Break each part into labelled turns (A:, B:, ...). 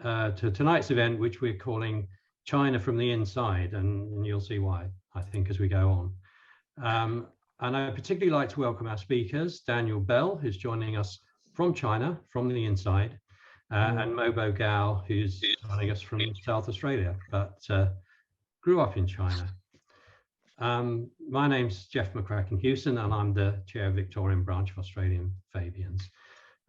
A: to tonight's event, which we're calling China from the Inside, and you'll see why, I think, as we go on. And I'd particularly like to welcome our speakers, Daniel Bell, who's joining us from China, from the inside, and Mobo Gao, who's joining us from South Australia, but grew up in China. My name's Jeff McCracken-Hewson, and I'm the chair of Victorian branch of Australian Fabians.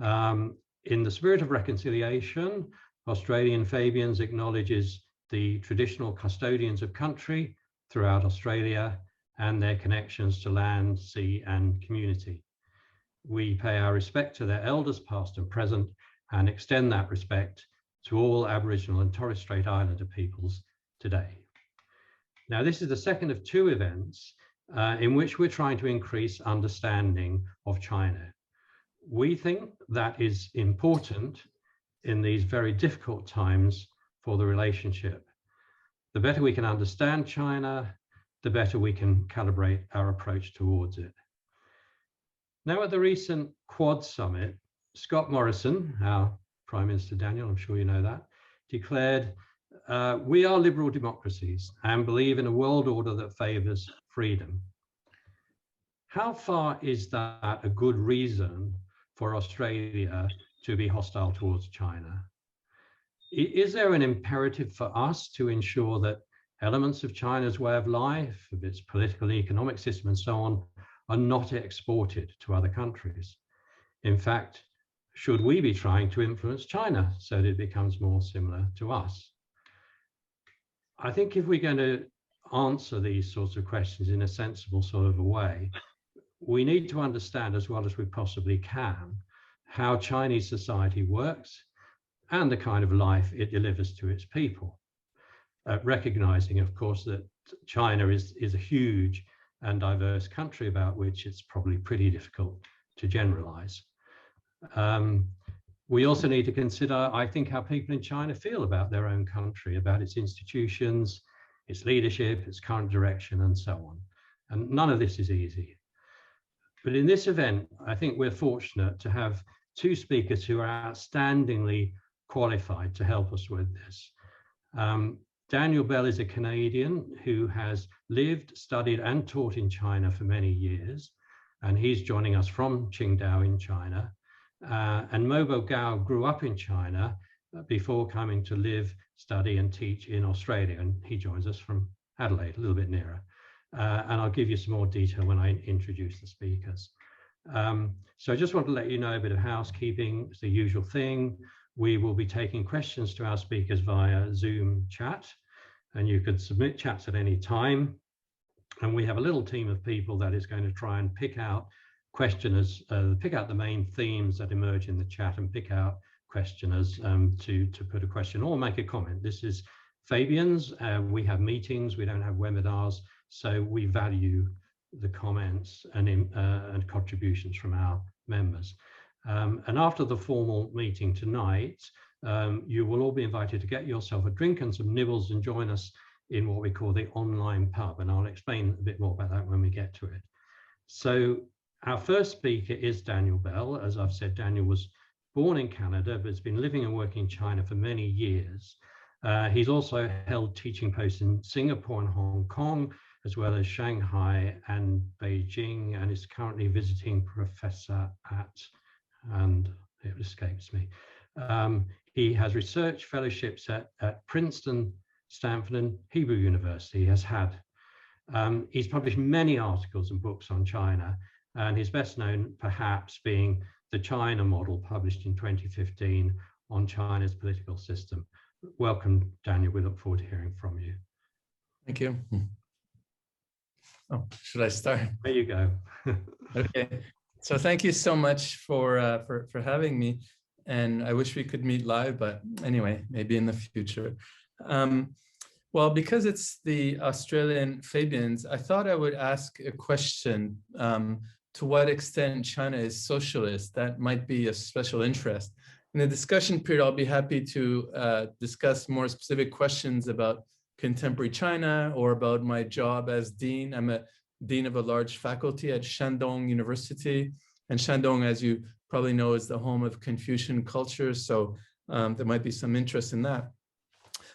A: In the spirit of reconciliation, Australian Fabians acknowledges the traditional custodians of country throughout Australia and their connections to land, sea, and community. We pay our respect to their elders, past and present, and extend that respect to all Aboriginal and Torres Strait Islander peoples today. Now, this is the second of two events in which we're trying to increase understanding of China. We think that is important in these very difficult times for the relationship. The better we can understand China, the better we can calibrate our approach towards it. Now, at the recent Quad Summit, Scott Morrison, our Prime Minister Daniel, I'm sure you know that, declared, we are liberal democracies and believe in a world order that favors freedom. How far is that a good reason for Australia to be hostile towards China? Is there an imperative for us to ensure that elements of China's way of life, of its political and economic system and so on, are not exported to other countries? In fact, should we be trying to influence China so that it becomes more similar to us? I think if we're going to answer these sorts of questions in a sensible sort of a way, we need to understand as well as we possibly can how Chinese society works and the kind of life it delivers to its people. Recognizing, of course, that China is a huge and diverse country about which it's probably pretty difficult to generalize. We also need to consider, I think, how people in China feel about their own country, about its institutions, its leadership, its current direction, and so on. And none of this is easy. But in this event, I think we're fortunate to have two speakers who are outstandingly qualified to help us with this. Daniel Bell is a Canadian who has lived, studied, and taught in China for many years, and he's joining us from Qingdao in China. And Mobo Gao grew up in China before coming to live, study, and teach in Australia, and he joins us from Adelaide, a little bit nearer. And I'll give you some more detail when I introduce the speakers. So I just want to let you know a bit of housekeeping. It's the usual thing. We will be taking questions to our speakers via Zoom chat, and you could submit chats at any time. And we have a little team of people that is going to try and pick out questioners, pick out the main themes that emerge in the chat and pick out questioners to put a question or make a comment. This is Fabians. We have meetings, we don't have webinars, so we value the comments and contributions from our members. And after the formal meeting tonight, you will all be invited to get yourself a drink and some nibbles and join us in what we call the online pub. And I'll explain a bit more about that when we get to it. So our first speaker is Daniel Bell. As I've said, Daniel was born in Canada, but has been living and working in China for many years. He's also held teaching posts in Singapore and Hong Kong, as well as Shanghai and Beijing, and is currently visiting professor at, and it escapes me. He has research fellowships at Princeton, Stanford, and Hebrew University. He has had. He's published many articles and books on China, and he's best known perhaps being the China model published in 2015 on China's political system. Welcome, Daniel. We look forward to hearing from you.
B: Thank you. Oh, should I start?
A: There you go.
B: Okay. So thank you so much for having me. And I wish we could meet live, but anyway, maybe in the future. Well, because it's the Australian Fabians, I thought I would ask a question. To what extent China is socialist? That might be a special interest. In the discussion period, I'll be happy to discuss more specific questions about contemporary China or about my job as dean. I'm a dean of a large faculty at Shandong University. And Shandong, as you probably know, is the home of Confucian culture. So there might be some interest in that.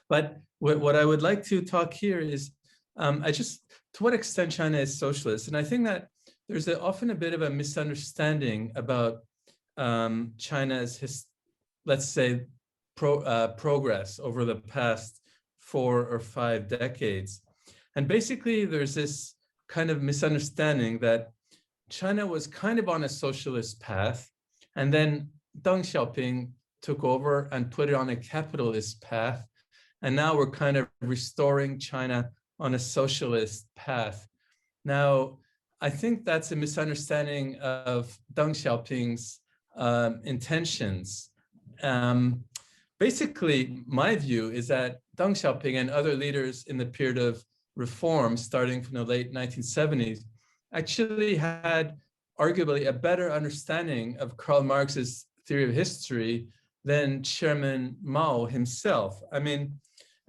B: But what I would like to talk here is, to what extent China is socialist. And I think that there's often a bit of a misunderstanding about China's, let's say, progress over the past 4 or 5 decades. And basically, there's this kind of misunderstanding that China was kind of on a socialist path, and then Deng Xiaoping took over and put it on a capitalist path. And now we're kind of restoring China on a socialist path. Now, I think that's a misunderstanding of Deng Xiaoping's intentions. Basically, my view is that Deng Xiaoping and other leaders in the period of reform, starting from the late 1970s, actually had arguably a better understanding of Karl Marx's theory of history than Chairman Mao himself. I mean,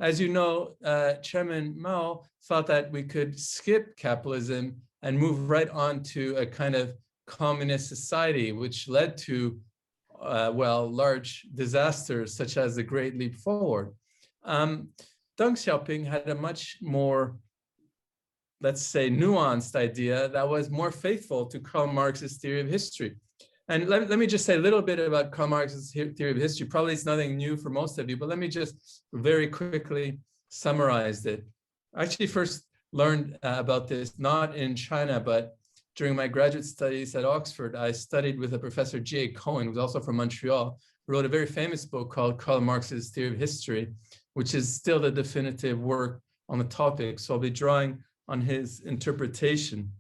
B: as you know, Chairman Mao thought that we could skip capitalism and move right on to a kind of communist society, which led to, large disasters such as the Great Leap Forward. Deng Xiaoping had a much more, let's say, nuanced idea that was more faithful to Karl Marx's theory of history. And let me just say a little bit about Karl Marx's theory of history. Probably it's nothing new for most of you, but let me just very quickly summarize it. I actually first learned about this not in China, but during my graduate studies at Oxford. I studied with a professor, G.A. Cohen, who's also from Montreal, who wrote a very famous book called Karl Marx's Theory of History, which is still the definitive work on the topic. So I'll be drawing on his interpretation.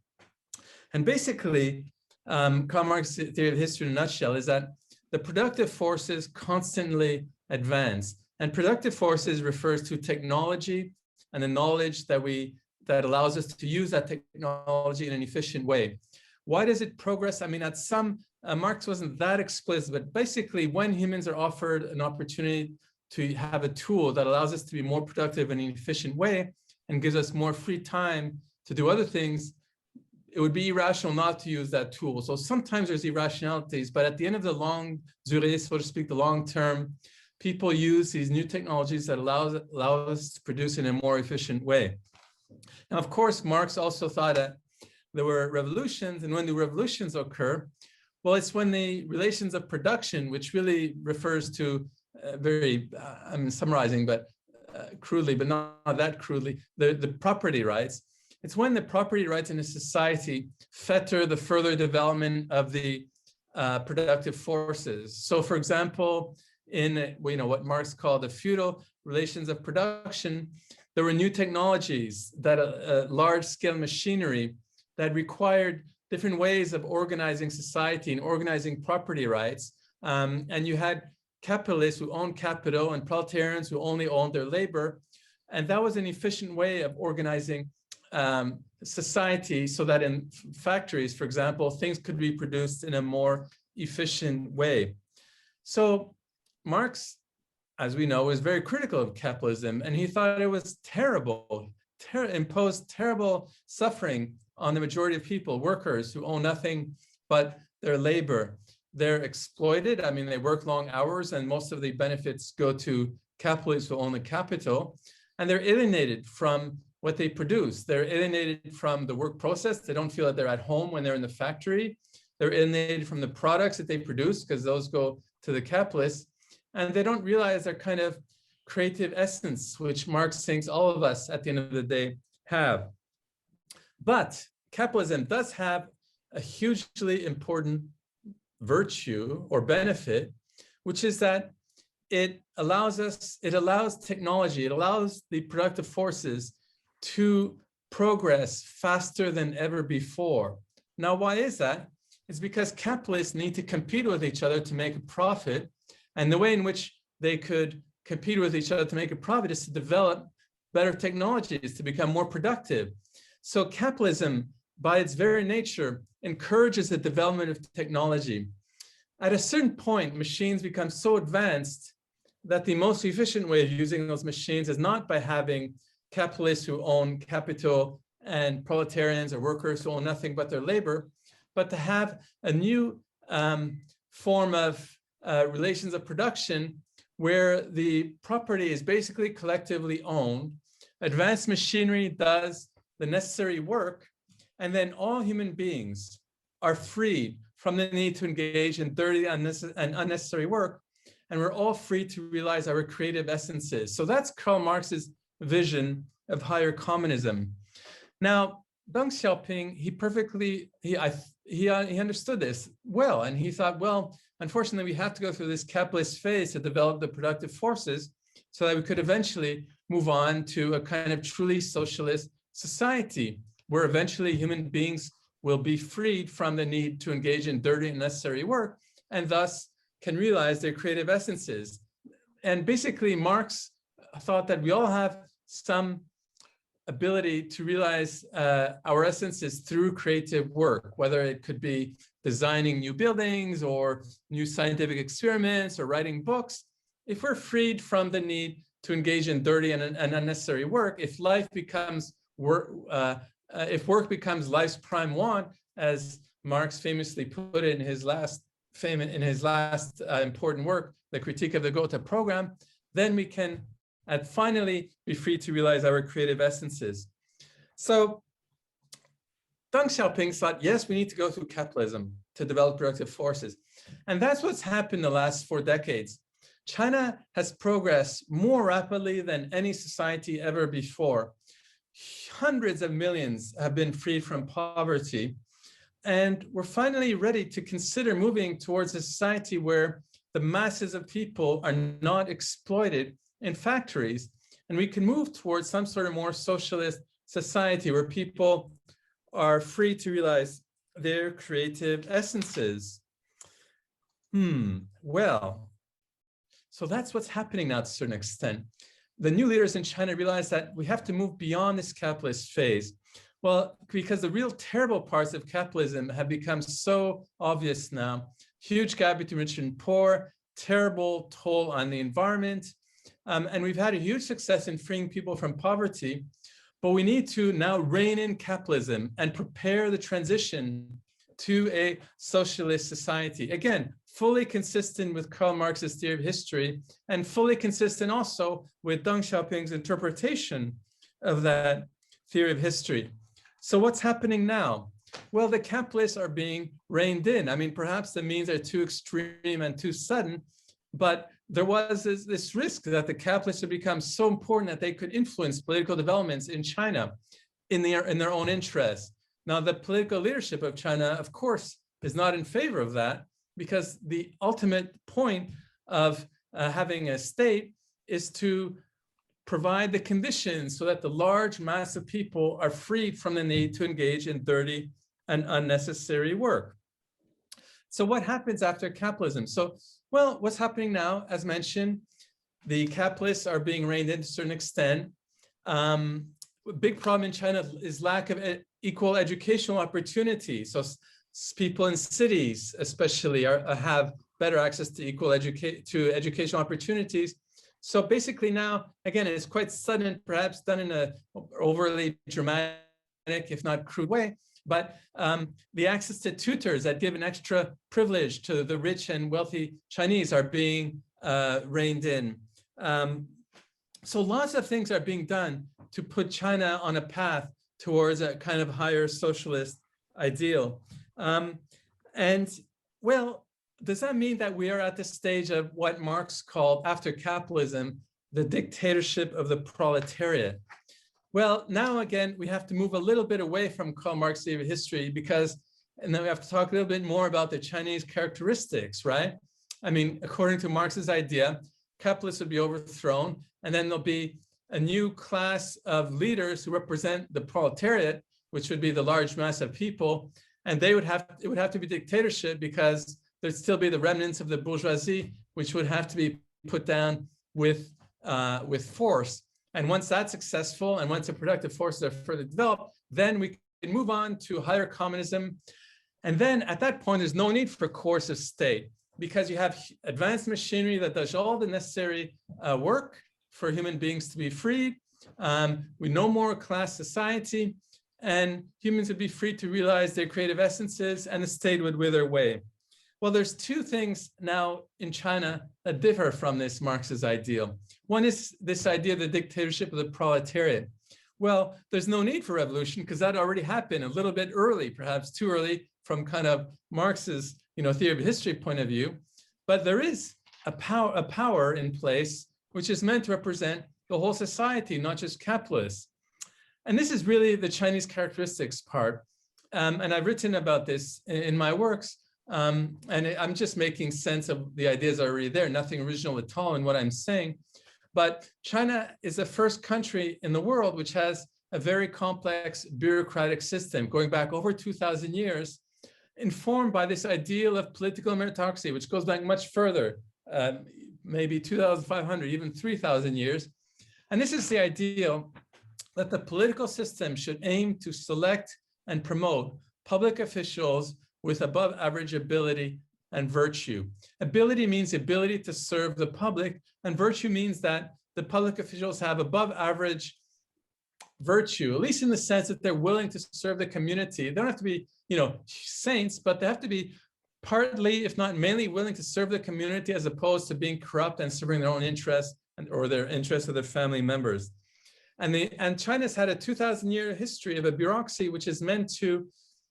B: And basically, Karl Marx's theory of history in a nutshell is that the productive forces constantly advance. And productive forces refers to technology and the knowledge that allows us to use that technology in an efficient way. Why does it progress? I mean, at some, Marx wasn't that explicit, but basically when humans are offered an opportunity to have a tool that allows us to be more productive in an efficient way and gives us more free time to do other things, it would be irrational not to use that tool. So sometimes there's irrationalities, but at the end of the long durée, so to speak, the long term, people use these new technologies that allow us to produce in a more efficient way. Now, of course, Marx also thought that there were revolutions, and when the revolutions occur, well, it's when the relations of production, which really refers to I'm summarizing, but crudely, but not that crudely, the property rights. It's when the property rights in a society fetter the further development of the productive forces. So, for example, in what Marx called the feudal relations of production, there were new technologies, that large-scale machinery that required different ways of organizing society and organizing property rights. And you had capitalists who owned capital and proletarians who only owned their labor. And that was an efficient way of organizing society so that in factories, for example, things could be produced in a more efficient way. So Marx, as we know, was very critical of capitalism, and he thought it was terrible, imposed terrible suffering on the majority of people, workers who own nothing but their labor. They're exploited. I mean, they work long hours, and most of the benefits go to capitalists who own the capital, and they're alienated from what they produce. They're alienated from the work process. They don't feel that they're at home when they're in the factory. They're alienated from the products that they produce because those go to the capitalists. And they don't realize their kind of creative essence, which Marx thinks all of us at the end of the day have. But capitalism does have a hugely important virtue or benefit, which is that it allows technology, it allows the productive forces to progress faster than ever before. Now, why is that? It's because capitalists need to compete with each other to make a profit. And the way in which they could compete with each other to make a profit is to develop better technologies to become more productive. So capitalism, by its very nature, encourages the development of technology. At a certain point, machines become so advanced that the most efficient way of using those machines is not by having capitalists who own capital and proletarians or workers who own nothing but their labor, but to have a new form of relations of production where the property is basically collectively owned, advanced machinery does the necessary work, and then all human beings are freed from the need to engage in dirty and unnecessary work, and we're all free to realize our creative essences. So that's Karl Marx's vision of higher communism. Now, Deng Xiaoping, he understood this well, and he thought, well, unfortunately, we have to go through this capitalist phase to develop the productive forces so that we could eventually move on to a kind of truly socialist society where eventually human beings will be freed from the need to engage in dirty and necessary work and thus can realize their creative essences. And basically, Marx thought that we all have some ability to realize our essences through creative work, whether it could be designing new buildings or new scientific experiments or writing books. If we're freed from the need to engage in dirty and unnecessary work, if life becomes work, if work becomes life's prime want, as Marx famously put it in his last important work, The Critique of the Gotha Program, then we can finally be free to realize our creative essences. So Deng Xiaoping thought, yes, we need to go through capitalism to develop productive forces. And that's what's happened the last 4 decades. China has progressed more rapidly than any society ever before. Hundreds of millions have been freed from poverty. And we're finally ready to consider moving towards a society where the masses of people are not exploited in factories. And we can move towards some sort of more socialist society where people are free to realize their creative essences. Well, so that's what's happening now to a certain extent. The new leaders in China realize that we have to move beyond this capitalist phase. Well, because the real terrible parts of capitalism have become so obvious now. Huge gap between rich and poor, terrible toll on the environment. And we've had a huge success in freeing people from poverty, but we need to now rein in capitalism and prepare the transition to a socialist society. Again, fully consistent with Karl Marx's theory of history and fully consistent also with Deng Xiaoping's interpretation of that theory of history. So what's happening now? Well, the capitalists are being reined in. I mean, perhaps the means are too extreme and too sudden, but there was this risk that the capitalists would become so important that they could influence political developments in China in their own interest. Now, the political leadership of China, of course, is not in favor of that, because the ultimate point of having a state is to provide the conditions so that the large mass of people are freed from the need to engage in dirty and unnecessary work. So what happens after capitalism? So, well, what's happening now, as mentioned, the capitalists are being reined in to a certain extent. A big problem in China is lack of equal educational opportunity. So people in cities especially have better access to equal educational opportunities. So basically now, again, it's quite sudden, perhaps done in an overly dramatic, if not crude way, but the access to tutors that give an extra privilege to the rich and wealthy Chinese are being reined in. So lots of things are being done to put China on a path towards a kind of higher socialist ideal. And well, does that mean that we are at the stage of what Marx called, after capitalism, the dictatorship of the proletariat? Well, now again, we have to move a little bit away from Karl Marx's theory of history, because, and then we have to talk a little bit more about the Chinese characteristics, right? I mean, according to Marx's idea, capitalists would be overthrown, and then there'll be a new class of leaders who represent the proletariat, which would be the large mass of people, and it would have to be dictatorship, because there'd still be the remnants of the bourgeoisie, which would have to be put down with force. And once that's successful, and once the productive forces are further developed, then we can move on to higher communism. And then at that point, there's no need for coercive state, because you have advanced machinery that does all the necessary work for human beings to be freed. We no more class society, and humans would be free to realize their creative essences, and the state would wither away. Well, there's two things now in China that differ from this Marxist ideal. One is this idea of the dictatorship of the proletariat. Well, there's no need for revolution because that already happened a little bit early, perhaps too early from kind of Marx's, theory of history point of view. But there is a power in place which is meant to represent the whole society, not just capitalists. And this is really the Chinese characteristics part. And I've written about this in my works. And I'm just making sense of the ideas already there, nothing original at all in what I'm saying. But China is the first country in the world which has a very complex bureaucratic system going back over 2,000 years, informed by this ideal of political meritocracy, which goes back much further, maybe 2,500, even 3,000 years. And this is the ideal that the political system should aim to select and promote public officials with above average ability and virtue. Ability means the ability to serve the public, and virtue means that the public officials have above average virtue, at least in the sense that they're willing to serve the community. They don't have to be, saints, but they have to be partly, if not mainly, willing to serve the community as opposed to being corrupt and serving their own interests or their interests of their family members. And China's had a 2,000-year history of a bureaucracy which is meant to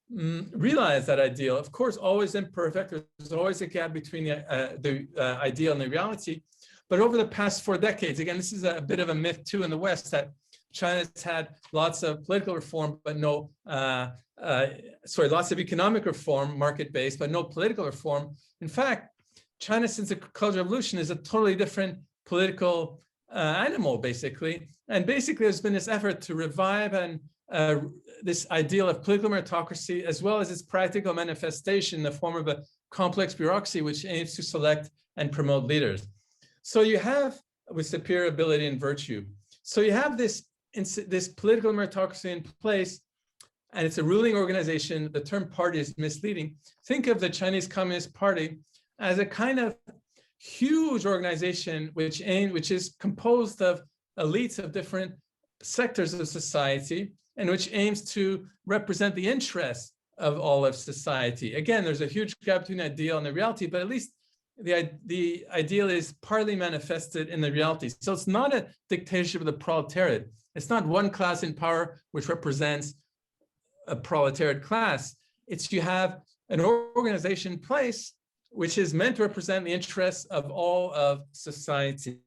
B: realize that ideal. Of course, always imperfect. There's always a gap between the ideal and the reality. But over the past 4 decades, again, this is a bit of a myth too in the West, that China's had lots of political reform, but lots of economic reform, market-based, but no political reform. In fact, China, since the Cultural Revolution, is a totally different political animal, basically. And basically, there's been this effort to revive and this ideal of political meritocracy, as well as its practical manifestation in the form of a complex bureaucracy which aims to select and promote leaders. So you have, with superior ability and virtue, so you have this political meritocracy in place, and it's a ruling organization. The term party is misleading. Think of the Chinese Communist Party as a kind of huge organization which is composed of elites of different sectors of society, and which aims to represent the interests of all of society. Again, there's a huge gap between the ideal and the reality, but at least the ideal is partly manifested in the reality. So it's not a dictatorship of the proletariat. It's not one class in power which represents a proletariat class. It's you have an organization in place which is meant to represent the interests of all of society.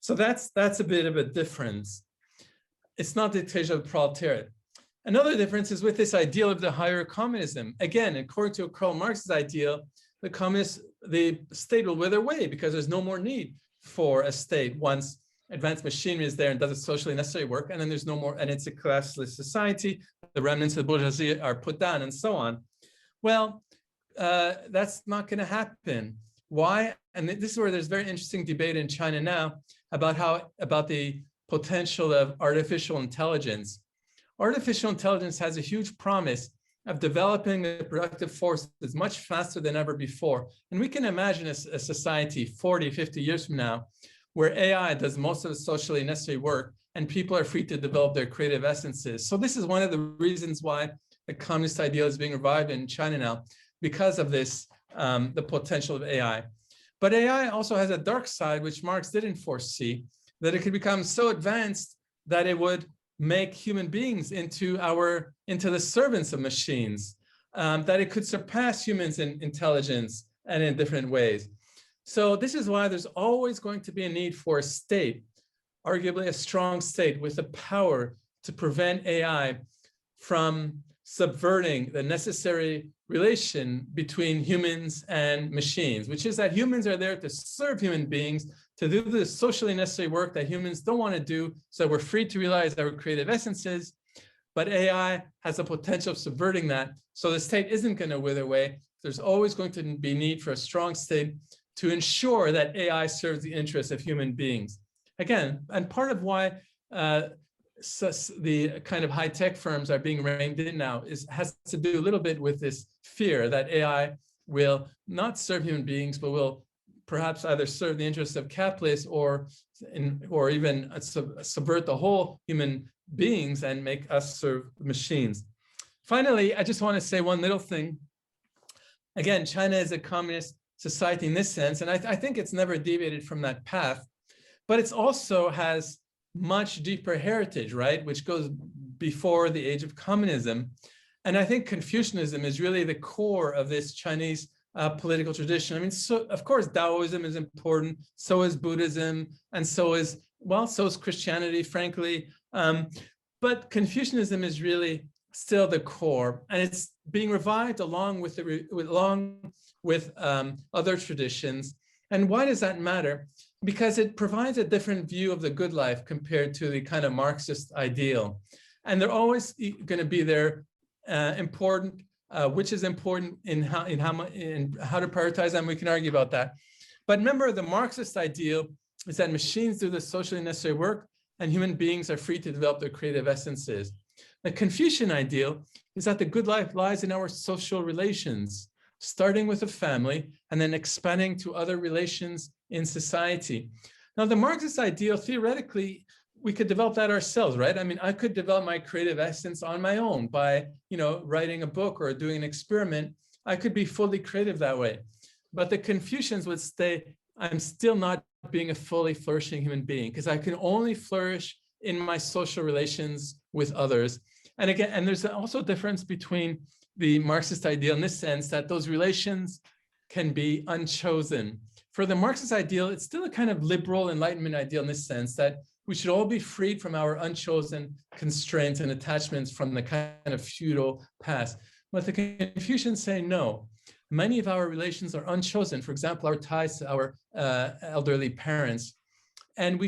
B: So that's a bit of a difference. It's not the dictatorship of the proletariat. Another difference is with this ideal of the higher communism. Again, according to Karl Marx's ideal, the state will wither away because there's no more need for a state once advanced machinery is there and does its socially necessary work, and then there's no more, and it's a classless society, the remnants of the bourgeoisie are put down, and so on. Well, that's not going to happen. Why? And this is where there's very interesting debate in China now about the potential of artificial intelligence. Artificial intelligence has a huge promise of developing the productive forces much faster than ever before. And we can imagine a society 40, 50 years from now where AI does most of the socially necessary work and people are free to develop their creative essences. So this is one of the reasons why the communist ideal is being revived in China now, because of this, the potential of AI. But AI also has a dark side, which Marx didn't foresee, that it could become so advanced that it would make human beings into the servants of machines, that it could surpass humans in intelligence and in different ways. So this is why there's always going to be a need for a state, arguably a strong state with the power to prevent AI from subverting the necessary relation between humans and machines, which is that humans are there to serve human beings, to do the socially necessary work that humans don't want to do, so we're free to realize our creative essences. But AI has the potential of subverting that, so the state isn't going to wither away. There's always going to be need for a strong state to ensure that AI serves the interests of human beings. Again, and part of why the kind of high-tech firms are being reined in now has to do a little bit with this fear that AI will not serve human beings, but will perhaps either serve the interests of capitalists or even subvert the whole human beings and make us serve machines. Finally, I just want to say one little thing. again, China is a communist society in this sense, and I think it's never deviated from that path, but it also has much deeper heritage, right, which goes before the age of communism. And I think Confucianism is really the core of this Chinese political tradition. I mean, so of course, Taoism is important, so is Buddhism, and so is Christianity, frankly. But Confucianism is really still the core, and it's being revived along with other traditions. And why does that matter? Because it provides a different view of the good life compared to the kind of Marxist ideal. And they're always going to be there important, which is important in how to prioritize them. We can argue about that. But remember, the Marxist ideal is that machines do the socially necessary work and human beings are free to develop their creative essences. The Confucian ideal is that the good life lies in our social relations, starting with a family and then expanding to other relations in society. Now, the Marxist ideal, theoretically, we could develop that ourselves, right? I mean, I could develop my creative essence on my own by, writing a book or doing an experiment. I could be fully creative that way. But the Confucians would say, I'm still not being a fully flourishing human being because I can only flourish in my social relations with others. And again, and there's also a difference between the Marxist ideal in this sense that those relations can be unchosen. For the Marxist ideal, it's still a kind of liberal Enlightenment ideal in this sense that we should all be freed from our unchosen constraints and attachments from the kind of feudal past. But the Confucians say no. Many of our relations are unchosen. For example, our ties to our elderly parents. And the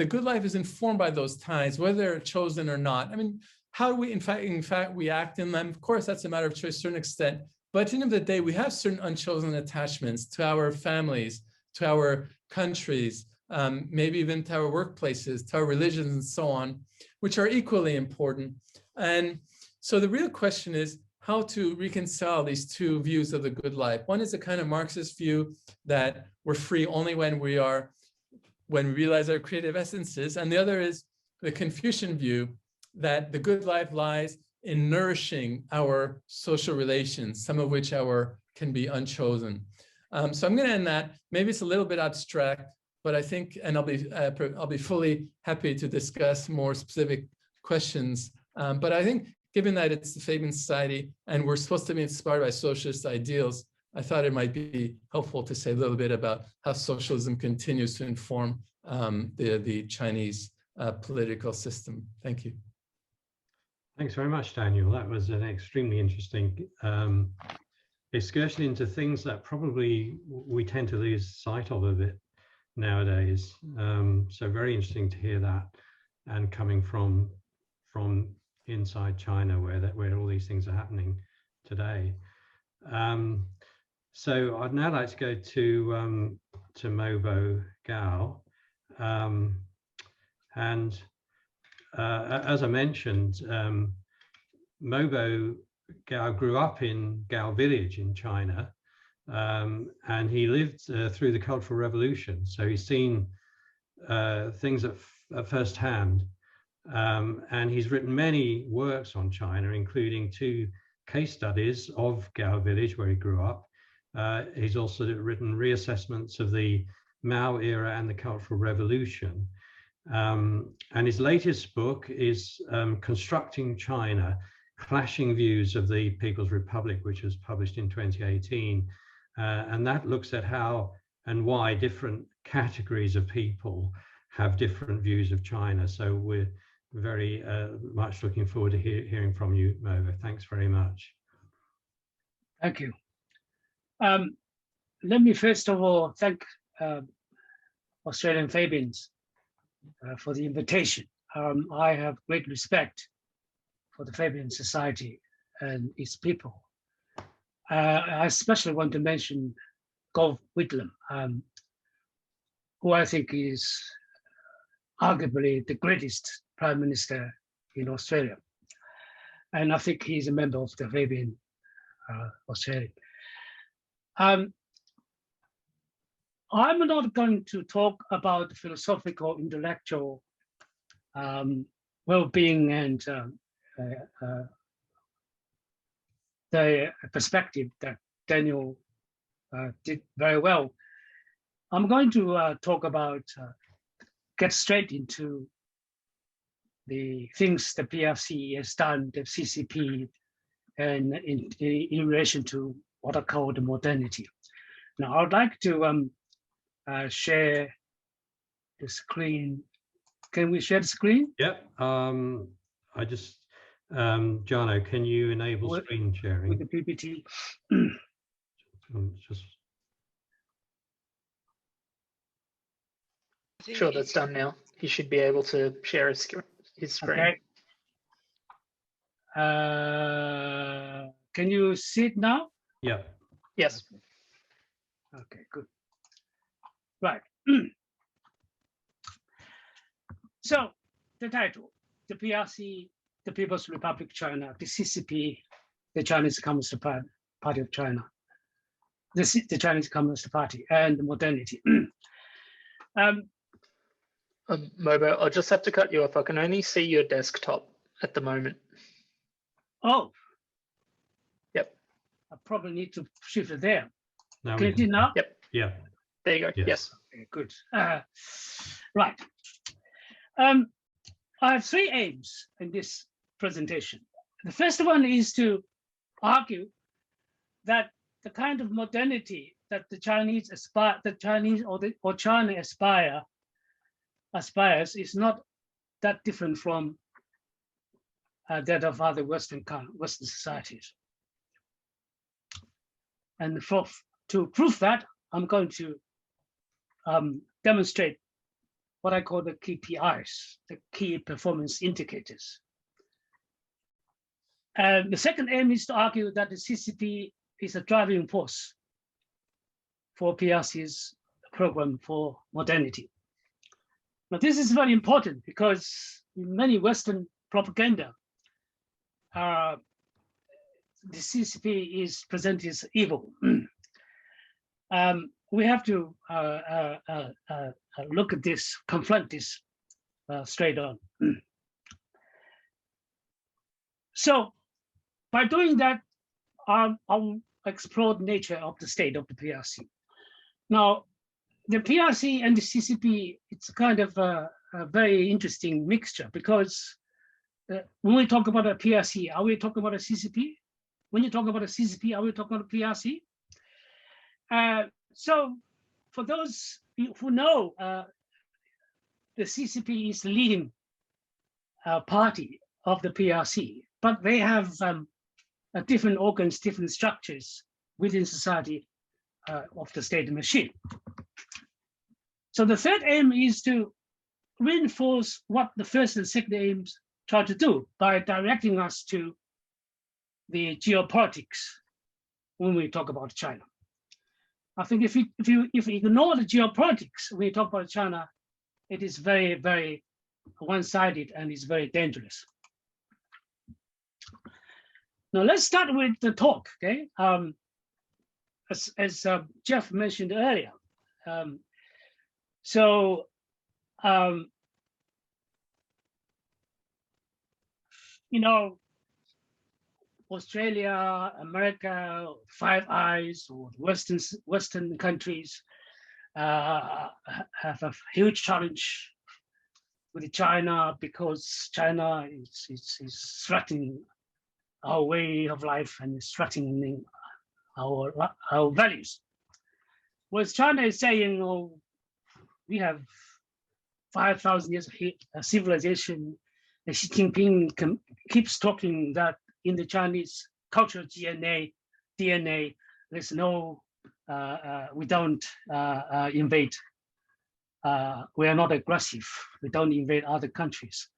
B: good life is informed by those ties, whether they're chosen or not. I mean, how do we, in fact, we act in them? Of course, that's a matter of choice to a certain extent. But at the end of the day, we have certain unchosen attachments to our families, to our countries, maybe even to our workplaces, to our religions, and so on, which are equally important. And so the real question is how to reconcile these two views of the good life. One is a kind of Marxist view that we're free only when we realize our creative essences. And the other is the Confucian view that the good life lies in nourishing our social relations, some of which can be unchosen. So I'm going to end that. Maybe it's a little bit abstract, but I think, and I'll be fully happy to discuss more specific questions. But I think, given that it's the Fabian Society and we're supposed to be inspired by socialist ideals, I thought it might be helpful to say a little bit about how socialism continues to inform the Chinese political system. Thank you.
A: Thanks very much, Daniel. That was an extremely interesting excursion into things that probably we tend to lose sight of a bit nowadays. So very interesting to hear that, and coming from inside China, where all these things are happening today. So I'd now like to go to Mobo Gao, and as I mentioned, Mobo Gao grew up in Gao village in China, and he lived through the Cultural Revolution. So he's seen things at first hand, and he's written many works on China, including 2 case studies of Gao village where he grew up. He's also written reassessments of the Mao era and the Cultural Revolution. And his latest book is Constructing China, Clashing Views of the People's Republic, which was published in 2018. And that looks at how and why different categories of people have different views of China. So we're very much looking forward to hearing from you, Mobo. Thanks very much.
C: Thank you. Let me first of all thank Australian Fabians for the invitation. I have great respect for the Fabian Society and its people. I especially want to mention Gough Whitlam, who I think is arguably the greatest Prime Minister in Australia. And I think he's a member of the Fabian Australia. I'm not going to talk about philosophical, intellectual well-being and the perspective that Daniel did very well. I'm going to talk about, get straight into the things the PRC has done, the CCP, and in relation to what I call the modernity. Now, I would like to share the screen. Can we share the screen?
A: Yep. I just, Jano, can you enable screen sharing?
C: With the PPT.
A: Just...
D: Sure, that's done now. He should be able to share his screen.
C: Okay. Can you see it now?
A: Yeah.
D: Yes.
C: Okay, good. Right. So the title, the PRC, the People's Republic of China, the CCP, the Chinese Communist Party of China, the Chinese Communist Party, and the modernity.
D: Mobo, I'll just have to cut you off. I can only see your desktop at the moment.
C: Oh.
D: Yep.
C: I probably need to shift it there.
A: Now
C: Can you see now?
D: Yep.
A: Yeah.
D: There you go. Yes.
C: Okay, good. Right. I have three aims in this presentation. The first one is to argue that the kind of modernity that the Chinese aspire, or China aspires is not that different from that of other Western societies. And to prove that, I'm going to demonstrate what I call the KPIs, the key performance indicators. And the second aim is to argue that the CCP is a driving force for PRC's program for modernity. Now, this is very important because in many Western propaganda, the CCP is presented as evil. We have to look at this, confront this straight on. So by doing that, I'll explore the nature of the state of the PRC. Now, the PRC and the CCP, it's kind of a very interesting mixture because when we talk about a PRC, are we talking about a CCP? When you talk about a CCP, are we talking about a PRC? So for those who know, the CCP is the leading party of the PRC, but they have different organs, different structures within society of the state machine. So the third aim is to reinforce what the first and second aims try to do by directing us to the geopolitics when we talk about China. I think if you ignore the geopolitics when you talk about China, it is very, very one-sided and it's very dangerous. Now let's start with the talk, okay? As Jeff mentioned earlier, you know, Australia, America, Five Eyes, or Western countries have a huge challenge with China because China is threatening our way of life and is threatening our values. Whereas China is saying, oh, we have 5,000 years of civilization. And Xi Jinping keeps talking that in the Chinese cultural DNA, there's no, we don't invade. We are not aggressive. We don't invade other countries.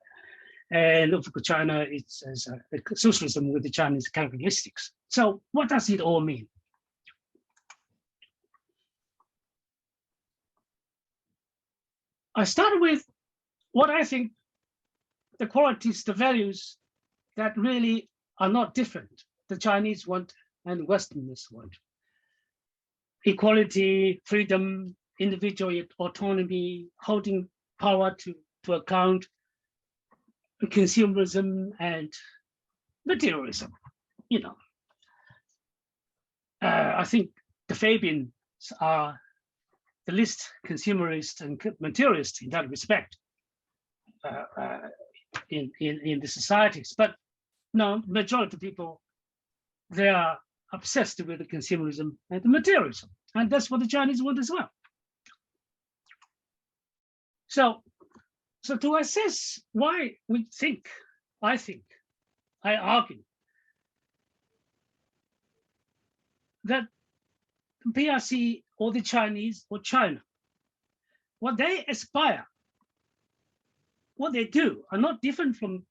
C: And look for China, it's as socialism with the Chinese characteristics. So what does it all mean? I start with what I think the qualities, the values that really are not different. The Chinese want and Westerners want. Equality, freedom, individual autonomy, holding power to account, consumerism and materialism, you know. I think the Fabians are the least consumerist and materialist in that respect in the societies. But no, majority of people, they are obsessed with the consumerism and the materialism, and that's what the Chinese want as well. So to assess why we think, I argue that PRC or the Chinese or China, what they aspire, what they do are not different from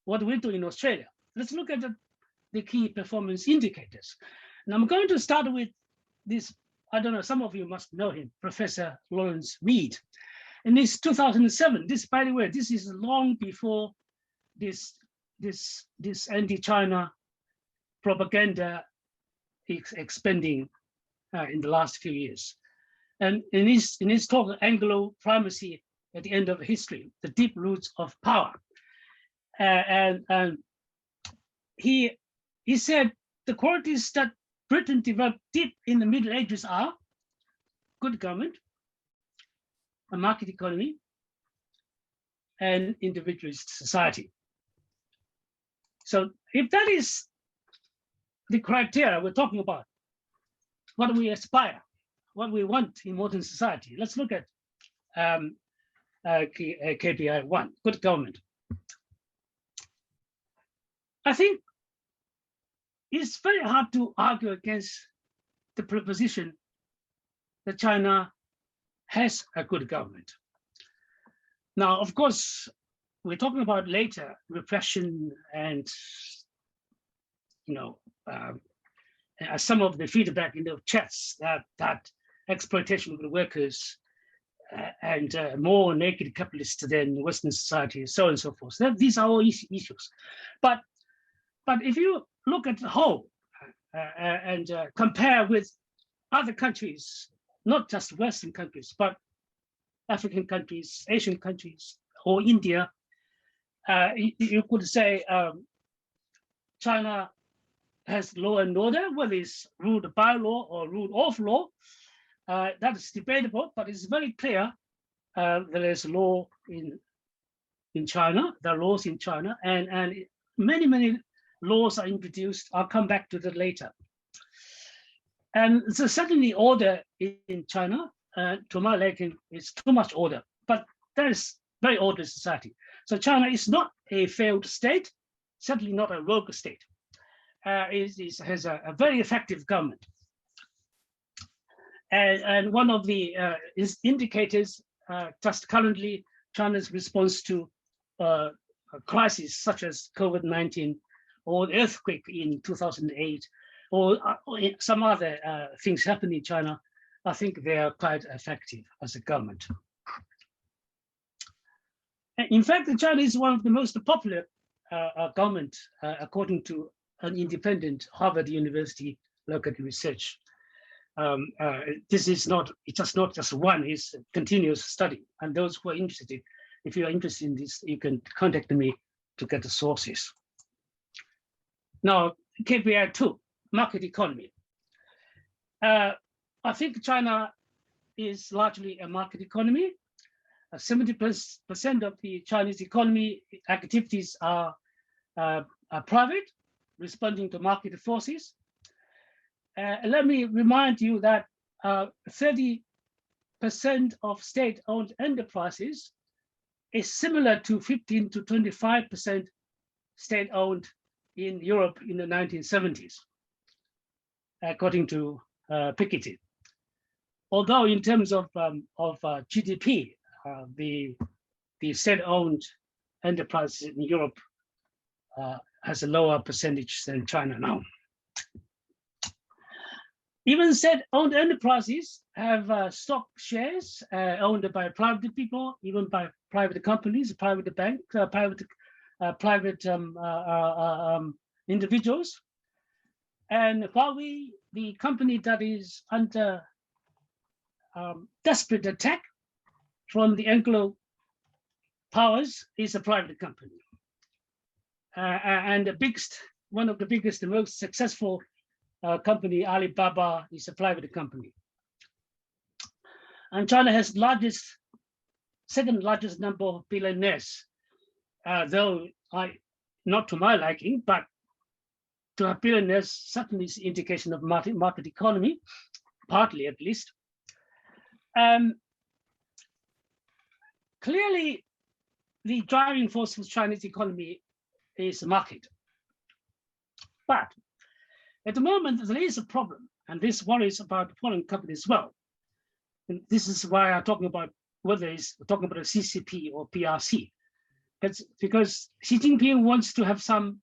C: what we do in Australia. Let's look at the key performance indicators. And I'm going to start with this, I don't know, some of you must know him, Professor Lawrence Reed. In this 2007, this, by the way, this is long before this anti-China propaganda expanding in the last few years. And in his talk, Anglo primacy at the end of history, the deep roots of power. And he said the qualities that Britain developed deep in the Middle Ages are good government, a market economy, and individualist society. So if that is the criteria we're talking about, what do we aspire, what we want in modern society? Let's look at KPI 1, good government. I think it's very hard to argue against the proposition that China has a good government. Now, of course, we're talking about later repression and, some of the feedback in the chats that exploitation of the workers and more naked capitalists than Western society, so on and so forth. These are all issues. But if you look at the whole and compare with other countries, not just Western countries, but African countries, Asian countries, or India, you could say China has law and order, whether it's ruled by law or ruled of law. That is debatable, but it's very clear there is law in China, there are laws in China, and many laws are introduced. I'll come back to that later. And so certainly order in China, to my liking, is too much order, but that is very orderly society. So China is not a failed state, certainly not a rogue state. It has a very effective government. And one of the indicators, just currently, China's response to a crisis such as COVID-19 or the earthquake in 2008, or some other things happening in China, I think they are quite effective as a government. In fact, China is one of the most popular government, according to an independent Harvard University local research. This is not, it's just not just one, it's a continuous study. And those who are interested, if you are interested in this, you can contact me to get the sources. Now, KPI 2, market economy. I think China is largely a market economy. 70% of the Chinese economy activities are private, responding to market forces. Let me remind you that 30% of state-owned enterprises is similar to 15 to 25% state-owned in Europe in the 1970s, according to Piketty. Although in terms of GDP, the state-owned enterprises in Europe has a lower percentage than China now. Even state-owned enterprises have stock shares owned by private people, even by private companies, private bank, private individuals. And Huawei, the company that is under desperate attack from the Anglo powers, is a private company. And one of the biggest and most successful company, Alibaba, is a private company. And China has second largest number of billionaires, though not to my liking, but to have billionaires certainly is an indication of market economy, partly at least. Clearly, the driving force for the Chinese economy is the market. But at the moment, there is a problem, and this worries about foreign companies as well. And this is why I'm talking about whether it's talking about a CCP or PRC. That's because Xi Jinping wants to have some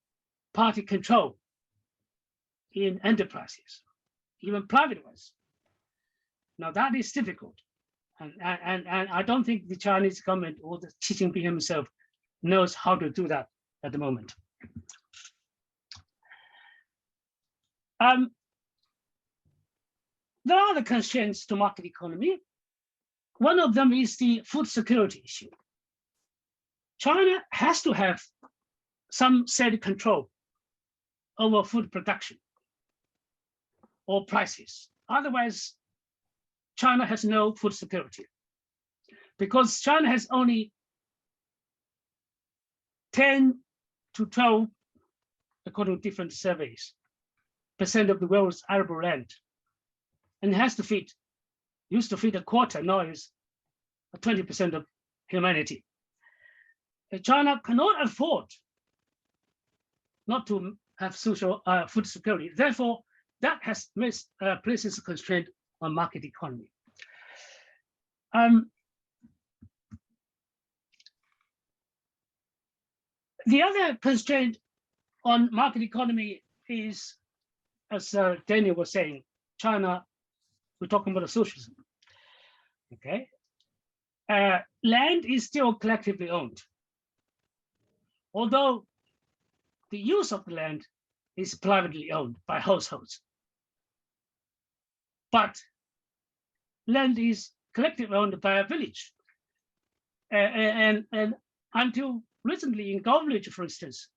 C: party control in enterprises, even private ones. Now that is difficult. And I don't think the Chinese government or the Xi Jinping himself knows how to do that at the moment. There are other constraints to market economy. One of them is the food security issue. China has to have some said control over food production or prices. Otherwise, China has no food security, because China has only 10 to 12, according to different surveys, % of the world's arable land, and has to feed, used to feed a quarter, now is 20% of humanity. China cannot afford not to have social food security. Therefore, that has places a constraint on market economy. The other constraint on market economy is, as Daniel was saying, China, we're talking about socialism, okay? Land is still collectively owned, although the use of the land is privately owned by households. But land is collectively owned by a village. And until recently in Gulf Village, for instance,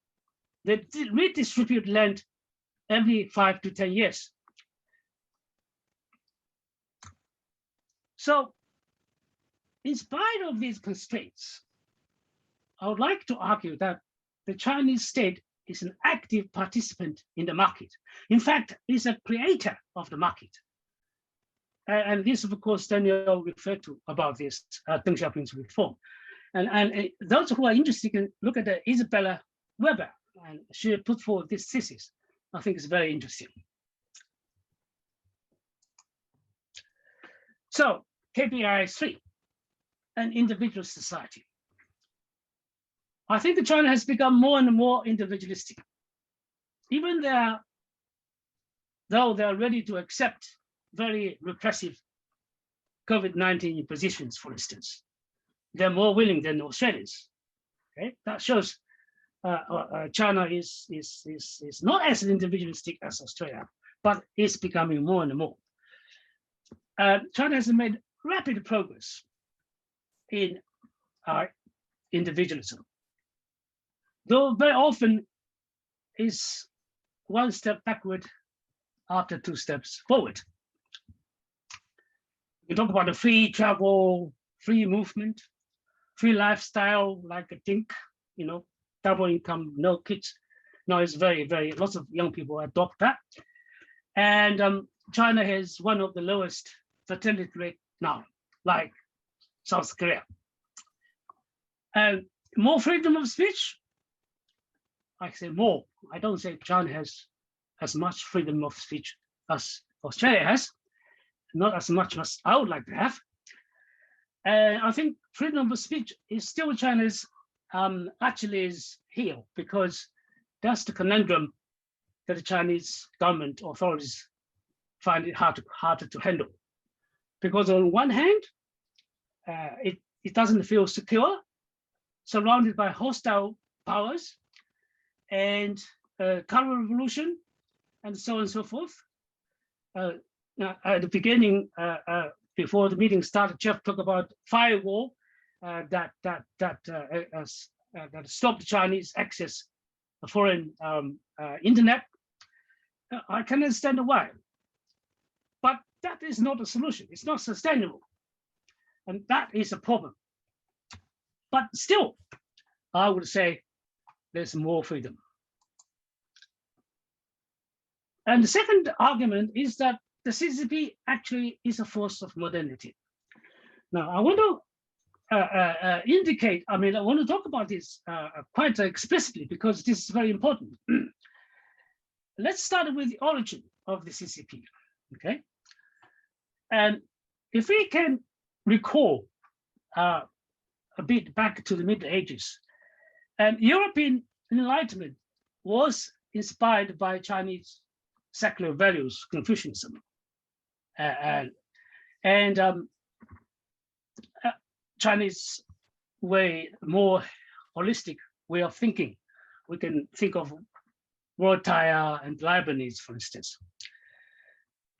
C: they redistribute land every 5 to 10 years. So in spite of these constraints, I would like to argue that the Chinese state is an active participant in the market. In fact, is a creator of the market. And this, of course, Daniel referred to about this Deng Xiaoping's reform. And those who are interested can look at Isabella Weber, and she put forward this thesis. I think it's very interesting. So KPI 3, an individual society. I think that China has become more and more individualistic. Even though they are ready to accept very repressive COVID-19 positions, for instance, they're more willing than Australians. Okay, that shows China is not as individualistic as Australia, but is becoming more and more. China has made rapid progress in individualism, though very often is one step backward after 2 steps forward. We talk about the free travel, free movement, free lifestyle, like a think, double income, no kids. Now it's lots of young people adopt that. And China has one of the lowest fertility rate now, like South Korea. And more freedom of speech, I say more. I don't say China has as much freedom of speech as Australia has, not as much as I would like to have. And I think freedom of speech is still China's Achilles heel, because that's the conundrum that the Chinese government authorities find it harder to handle. Because on one hand, it doesn't feel secure, surrounded by hostile powers and color revolution, and so on and so forth. At the beginning, before the meeting started, Jeff talked about firewall that stopped Chinese access to foreign internet. I can understand why. But that is not a solution. It's not sustainable. And that is a problem. But still, I would say there's more freedom. And the second argument is that the CCP actually is a force of modernity. Now, I want to indicate, I want to talk about this quite explicitly because this is very important. Let's start with the origin of the CCP, okay? And if we can recall a bit back to the Middle Ages, and European Enlightenment was inspired by Chinese secular values, Confucianism, Chinese way, more holistic way of thinking. We can think of Voltaire and Leibniz, for instance.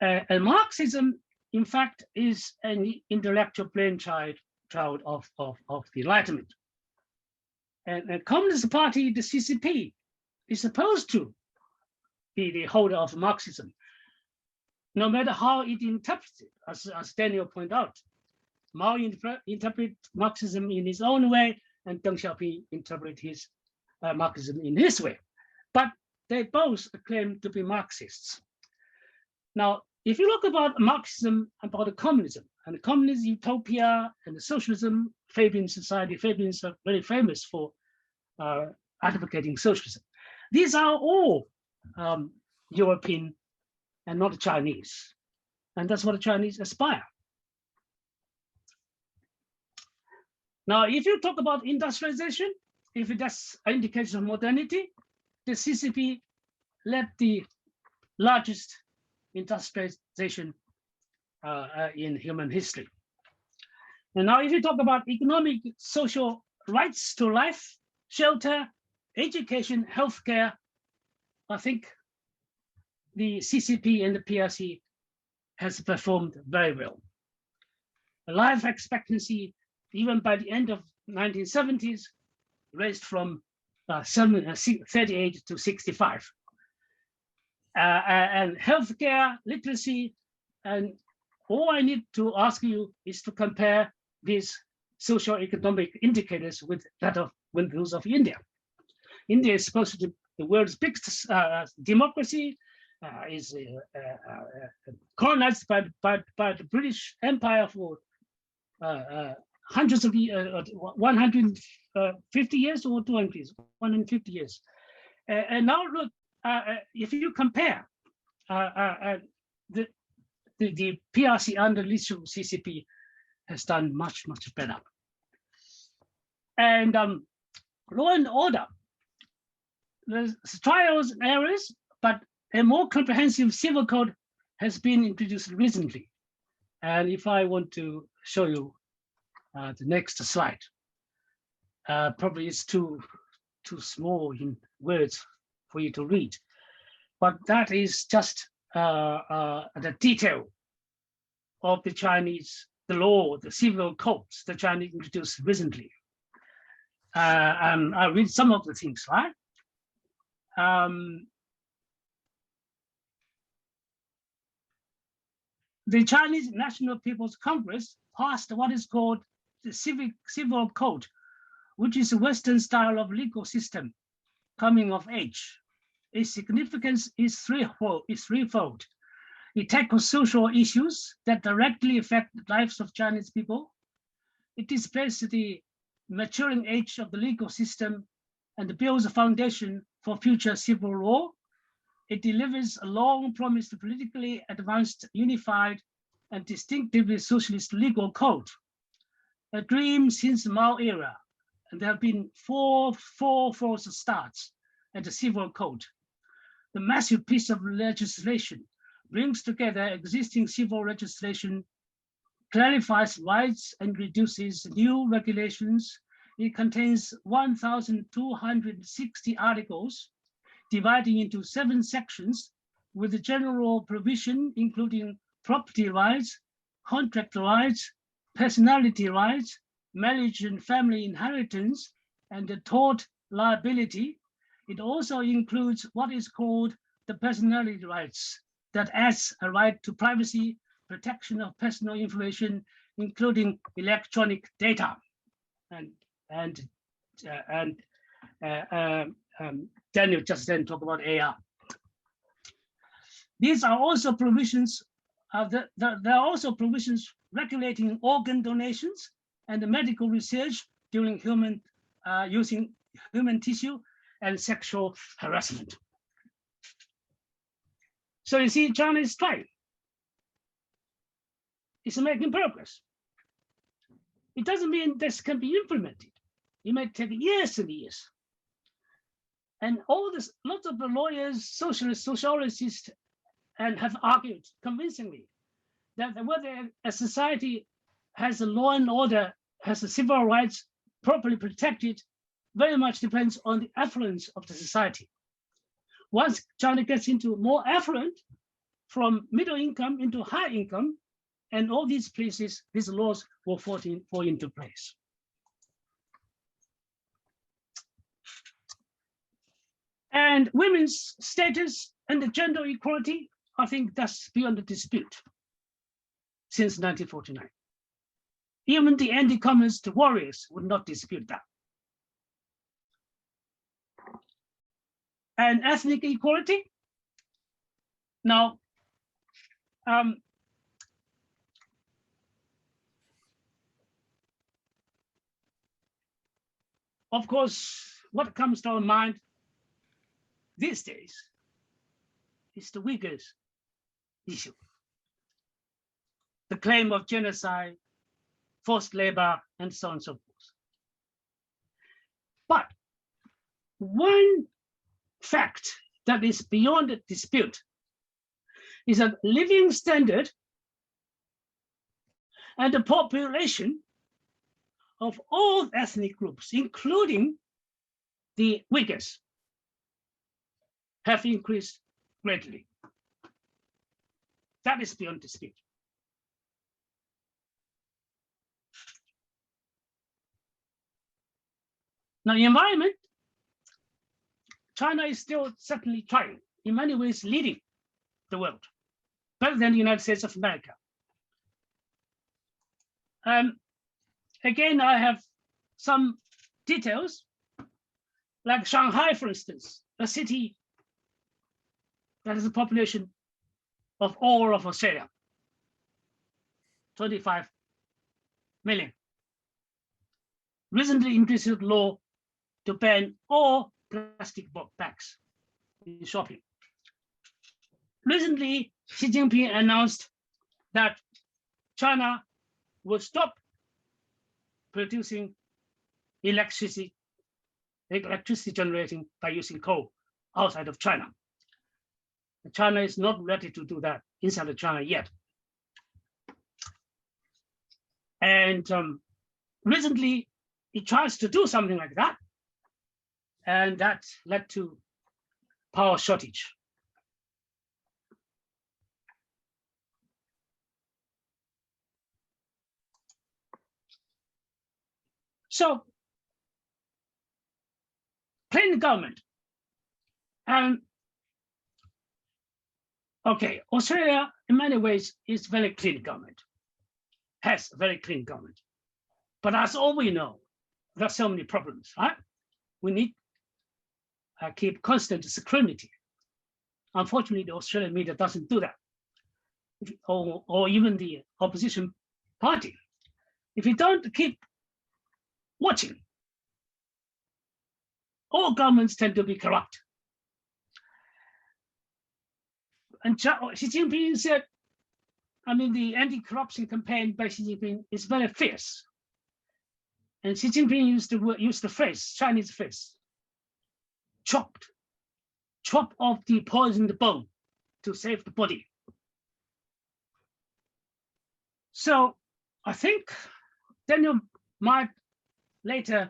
C: And Marxism, in fact, is an intellectual brainchild of the Enlightenment. And the Communist Party, the CCP, is supposed to be the holder of Marxism, no matter how it interprets it, as Daniel pointed out. Mao interprets Marxism in his own way, and Deng Xiaoping interprets his Marxism in his way. But they both claim to be Marxists. Now, if you look about Marxism, about the communism, and the communist utopia and the socialism, Fabian society, Fabians are very famous for advocating socialism. These are all European and not Chinese. And that's what the Chinese aspire. Now, if you talk about industrialization, if that's an indication of modernity, the CCP led the largest industrialization in human history. And now if you talk about economic, social rights to life, shelter, education, healthcare, I think the CCP and the PRC has performed very well. The life expectancy, even by the end of 1970s, raised from 38 to 65. And healthcare, literacy, and all I need to ask you is to compare these socio-economic indicators with those of India. India is supposed to be the world's biggest democracy, is colonized by the British Empire for hundreds of years, 150 years or 200 years, 150 years. And now look, if you compare the PRC under leadership of CCP has done much, much better. And law and order, there's trials and errors, but a more comprehensive civil code has been introduced recently. And if I want to show you the next slide, probably it's too small in words for you to read, but that is just the detail of the Chinese, the law, the civil codes the Chinese introduced recently. I'll read some of the things, right? The Chinese National People's Congress passed what is called the Civil Code, which is a Western style of legal system coming of age. Its significance is threefold. It tackles social issues that directly affect the lives of Chinese people. It displays the maturing age of the legal system and builds a foundation for future civil law. It delivers a long-promised politically advanced, unified, and distinctively socialist legal code. A dream since the Mao era, and there have been four false starts at the civil code. The massive piece of legislation brings together existing civil legislation, clarifies rights, and reduces new regulations. It contains 1,260 articles, dividing into 7 sections with the general provision, including property rights, contract rights, personality rights, marriage and family inheritance, and the tort liability. It also includes what is called the personality rights that adds a right to privacy, protection of personal information, including electronic data. And Daniel just then talked about AI. These are also provisions there are also provisions regulating organ donations and medical research during using human tissue and sexual harassment. So you see, China is trying. It's making progress. It doesn't mean this can be implemented. It may take years and years. And all this, lots of the lawyers, sociologists, and have argued convincingly that whether a society has a law and order, has the civil rights properly protected, very much depends on the affluence of the society. Once China gets into more affluent, from middle income into high income, and all these places, these laws will fall into place. And women's status and the gender equality, I think that's beyond the dispute since 1949. Even the anti-communist warriors would not dispute that. And ethnic equality. Now, of course, what comes to our mind these days is the Uyghurs issue. The claim of genocide, forced labor, and so on and so forth. But one fact that is beyond dispute is that living standard and the population of all ethnic groups, including the Uyghurs, have increased greatly. That is beyond dispute. Now, environment, China is still certainly trying, in many ways leading the world, better than the United States of America. Again, I have some details, like Shanghai, for instance, a city that has a population of all of Australia, 25 million. Recently introduced a law to ban all plastic bags in shopping. Recently, Xi Jinping announced that China will stop producing electricity generating by using coal outside of China. China is not ready to do that inside of China yet. And recently, it tries to do something like that, and that led to power shortage. So, clean government. Okay, Australia, in many ways, is very clean government, has a very clean government. But that's all we know. There are so many problems, right? We need to keep constant scrutiny. Unfortunately, the Australian media doesn't do that, or even the opposition party. If you don't keep watching, all governments tend to be corrupt. And Xi Jinping said, the anti-corruption campaign by Xi Jinping is very fierce. And Xi Jinping used the phrase, Chinese phrase, chop off the poisoned bone to save the body. So I think Daniel might later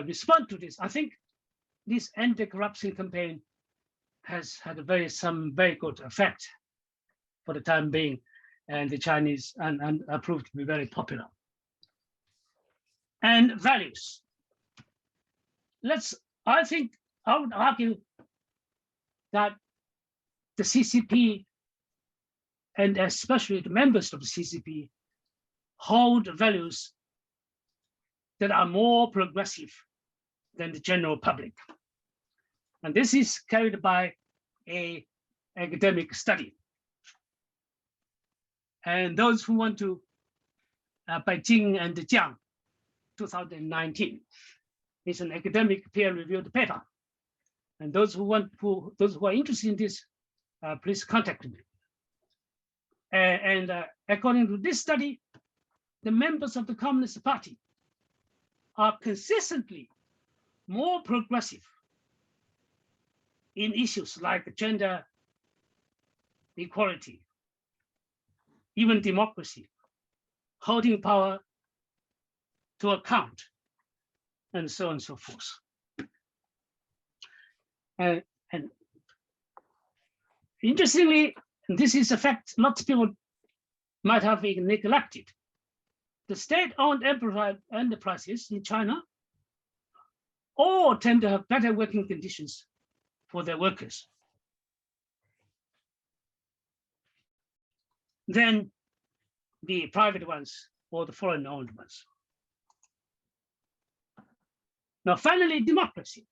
C: respond to this. I think this anti-corruption campaign has had some very good effect for the time being, and the Chinese and proved to be very popular. And values. I think I would argue that the CCP, and especially the members of the CCP, hold values that are more progressive than the general public. And this is carried by an academic study. And those who want to, Beijing and Jiang, 2019, is an academic peer-reviewed paper. And those who are interested in this, please contact me. And according to this study, the members of the Communist Party are consistently more progressive in issues like gender equality, even democracy, holding power to account, and so on and so forth. And interestingly, this is a fact lots of people might have neglected. The state-owned enterprises in China all tend to have better working conditions for their workers than the private ones or the foreign-owned ones. Now, finally, democracy.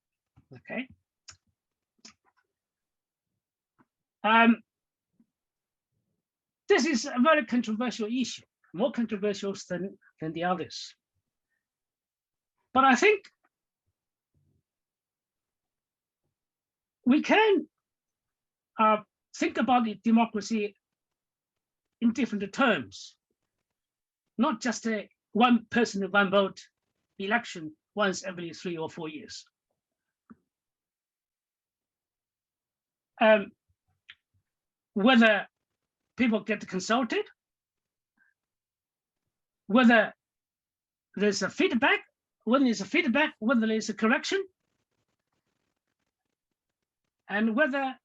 C: Okay. This is a very controversial issue, more controversial than the others. But I think we can think about democracy in different terms, not just a one person, one vote election once every 3 or 4 years. Whether people get consulted, whether there's a feedback, whether there's a correction, and whether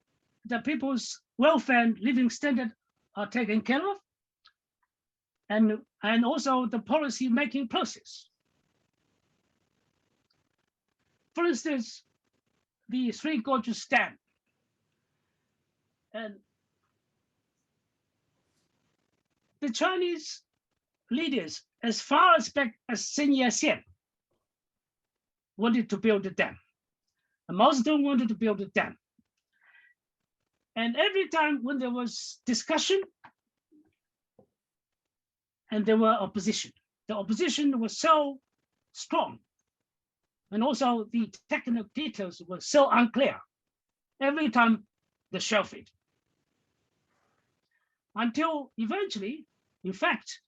C: the people's welfare and living standard are taken care of, and also the policy making process. For instance, the Three Gorges Dam, and the Chinese leaders, as far as back as Sun Yat-sen, wanted to build a dam. And Mao Zedong wanted to build a dam. And every time when there was discussion and there were opposition, the opposition was so strong. And also the technical details were so unclear. Every time they shelved it. Until eventually, in fact,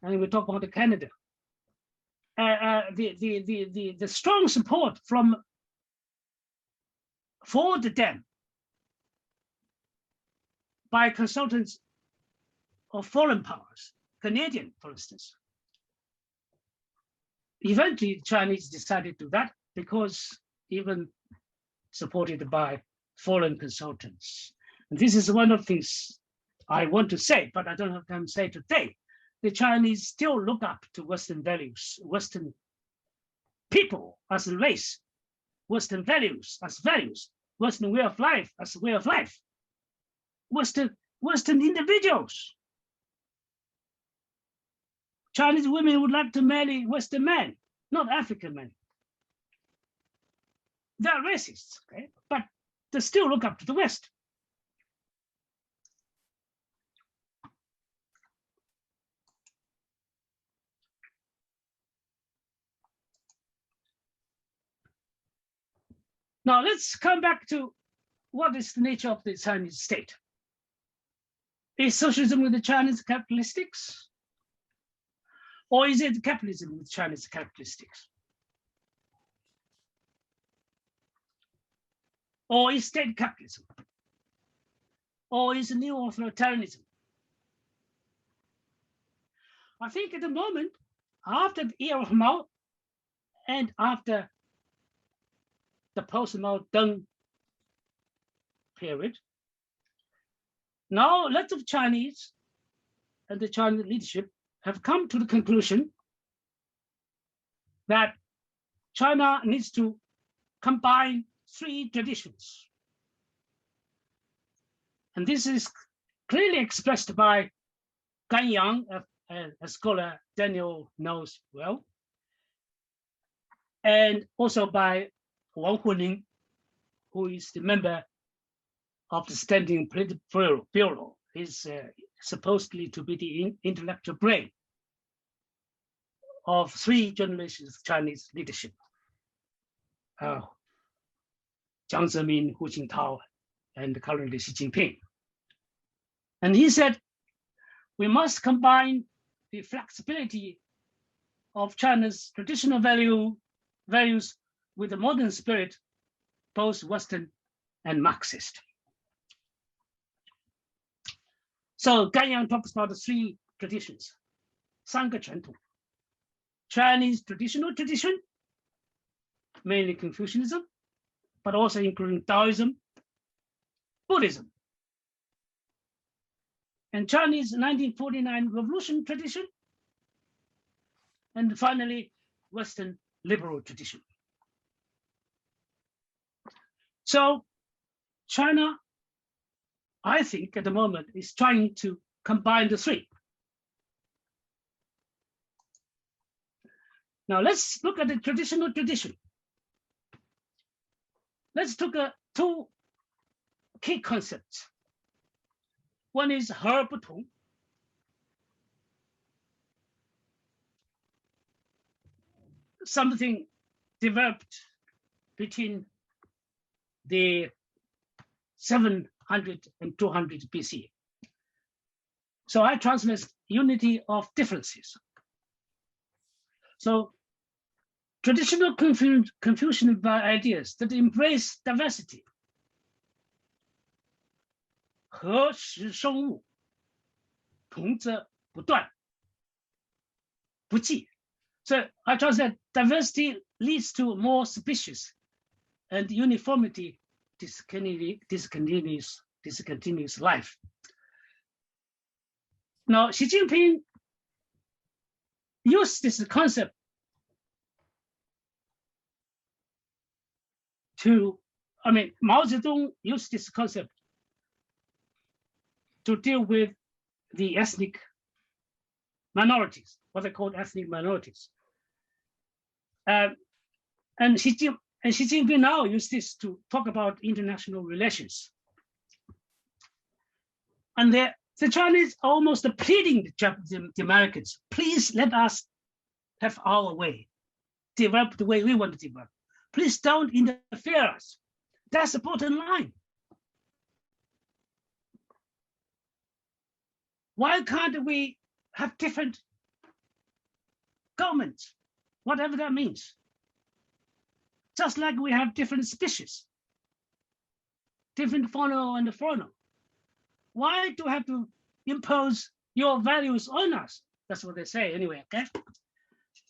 C: and we talk about Canada, the strong support for the dam by consultants of foreign powers, Canadian, for instance. Eventually, the Chinese decided to do that because even supported by foreign consultants. And this is one of the things I want to say, but I don't have time to say today. The Chinese still look up to Western values, Western people as a race, Western values as values, Western way of life as a way of life, Western individuals. Chinese women would like to marry Western men, not African men. They're racists, okay? But they still look up to the West. Now let's come back to what is the nature of the Chinese state. Is socialism with the Chinese capitalistics? Or is it capitalism with Chinese characteristics? Or is state capitalism? Or is it new authoritarianism? I think at the moment, after the era of Mao and after the post-Mao Deng period, now lots of Chinese and the Chinese leadership have come to the conclusion that China needs to combine 3 traditions. And this is clearly expressed by Gan Yang, a scholar Daniel knows well, and also by Wang Huning, who is the member of the Standing Political Bureau. He's supposedly to be the intellectual brain of 3 generations of Chinese leadership. Jiang Zemin, Hu Jintao, and currently Xi Jinping. And he said, we must combine the flexibility of China's traditional values with the modern spirit, both Western and Marxist. So Gan Yang talks about the 3 traditions, 3个传统. Chinese traditional tradition, mainly Confucianism, but also including Taoism, Buddhism. And Chinese 1949 revolution tradition, and finally, Western liberal tradition. So China, I think at the moment, is trying to combine the 3. Now let's look at the traditional tradition. Let's look at 2 key concepts. One is 和而不同. Something developed between the 700 and 200 BC. So I translate unity of differences. So traditional Confucian ideas that embrace diversity, 和时生物，同则不断，不济. So I translate diversity leads to more species, and uniformity discontinuous life. Now Xi Jinping used this concept Mao Zedong used this concept to deal with the ethnic minorities, what they call ethnic minorities. And Xi Jinping now used this to talk about international relations. And the Chinese are almost pleading the Americans, please let us have our way, develop the way we want to develop. Please don't interfere us. That's the bottom line. Why can't we have different governments, whatever that means? Just like we have different species, different fauna and fauna. Why do you have to impose your values on us? That's what they say anyway, okay?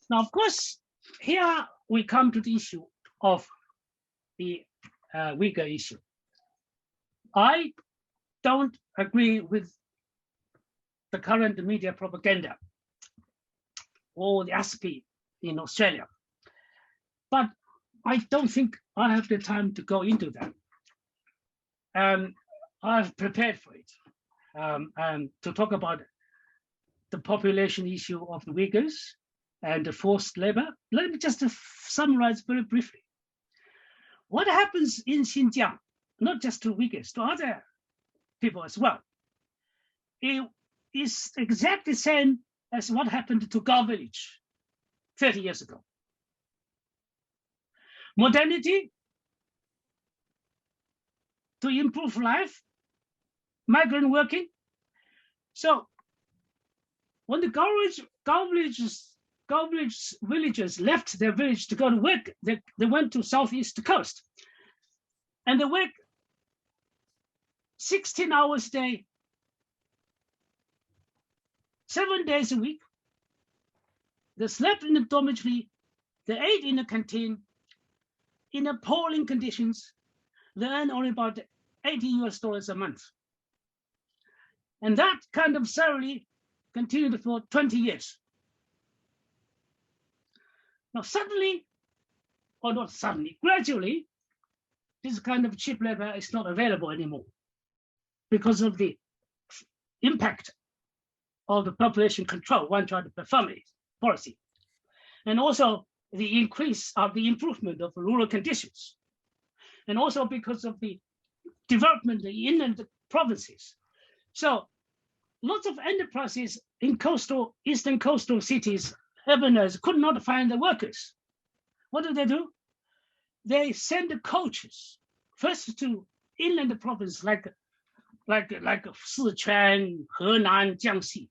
C: Now, of course, here we come to the issue of the Uyghur issue. I don't agree with the current media propaganda or the ASPI in Australia, but I don't think I have the time to go into that. I've prepared for it and to talk about the population issue of the Uyghurs and the forced labor. Let me just summarize very briefly. What happens in Xinjiang, not just to Uyghurs, to other people as well, it is exactly the same as what happened to Gao Village 30 years ago. Modernity, to improve life, migrant working. So when the Gao villagers left their village to go to work, they went to southeast coast. And they work 16 hours a day, 7 days a week. They slept in the dormitory, they ate in the canteen, in appalling conditions. They earn only about $80 a month. And that kind of salary continued for 20 years. Now suddenly, or not suddenly, gradually, this kind of cheap labor is not available anymore. because of the impact of the population control, one-child per family policy, and also the increase of the improvement of rural conditions, and also because of the development in inland provinces. So lots of enterprises in eastern coastal cities, urbaners could not find the workers. What do? They send the coaches first to inland provinces like Sichuan, Henan, Jiangxi.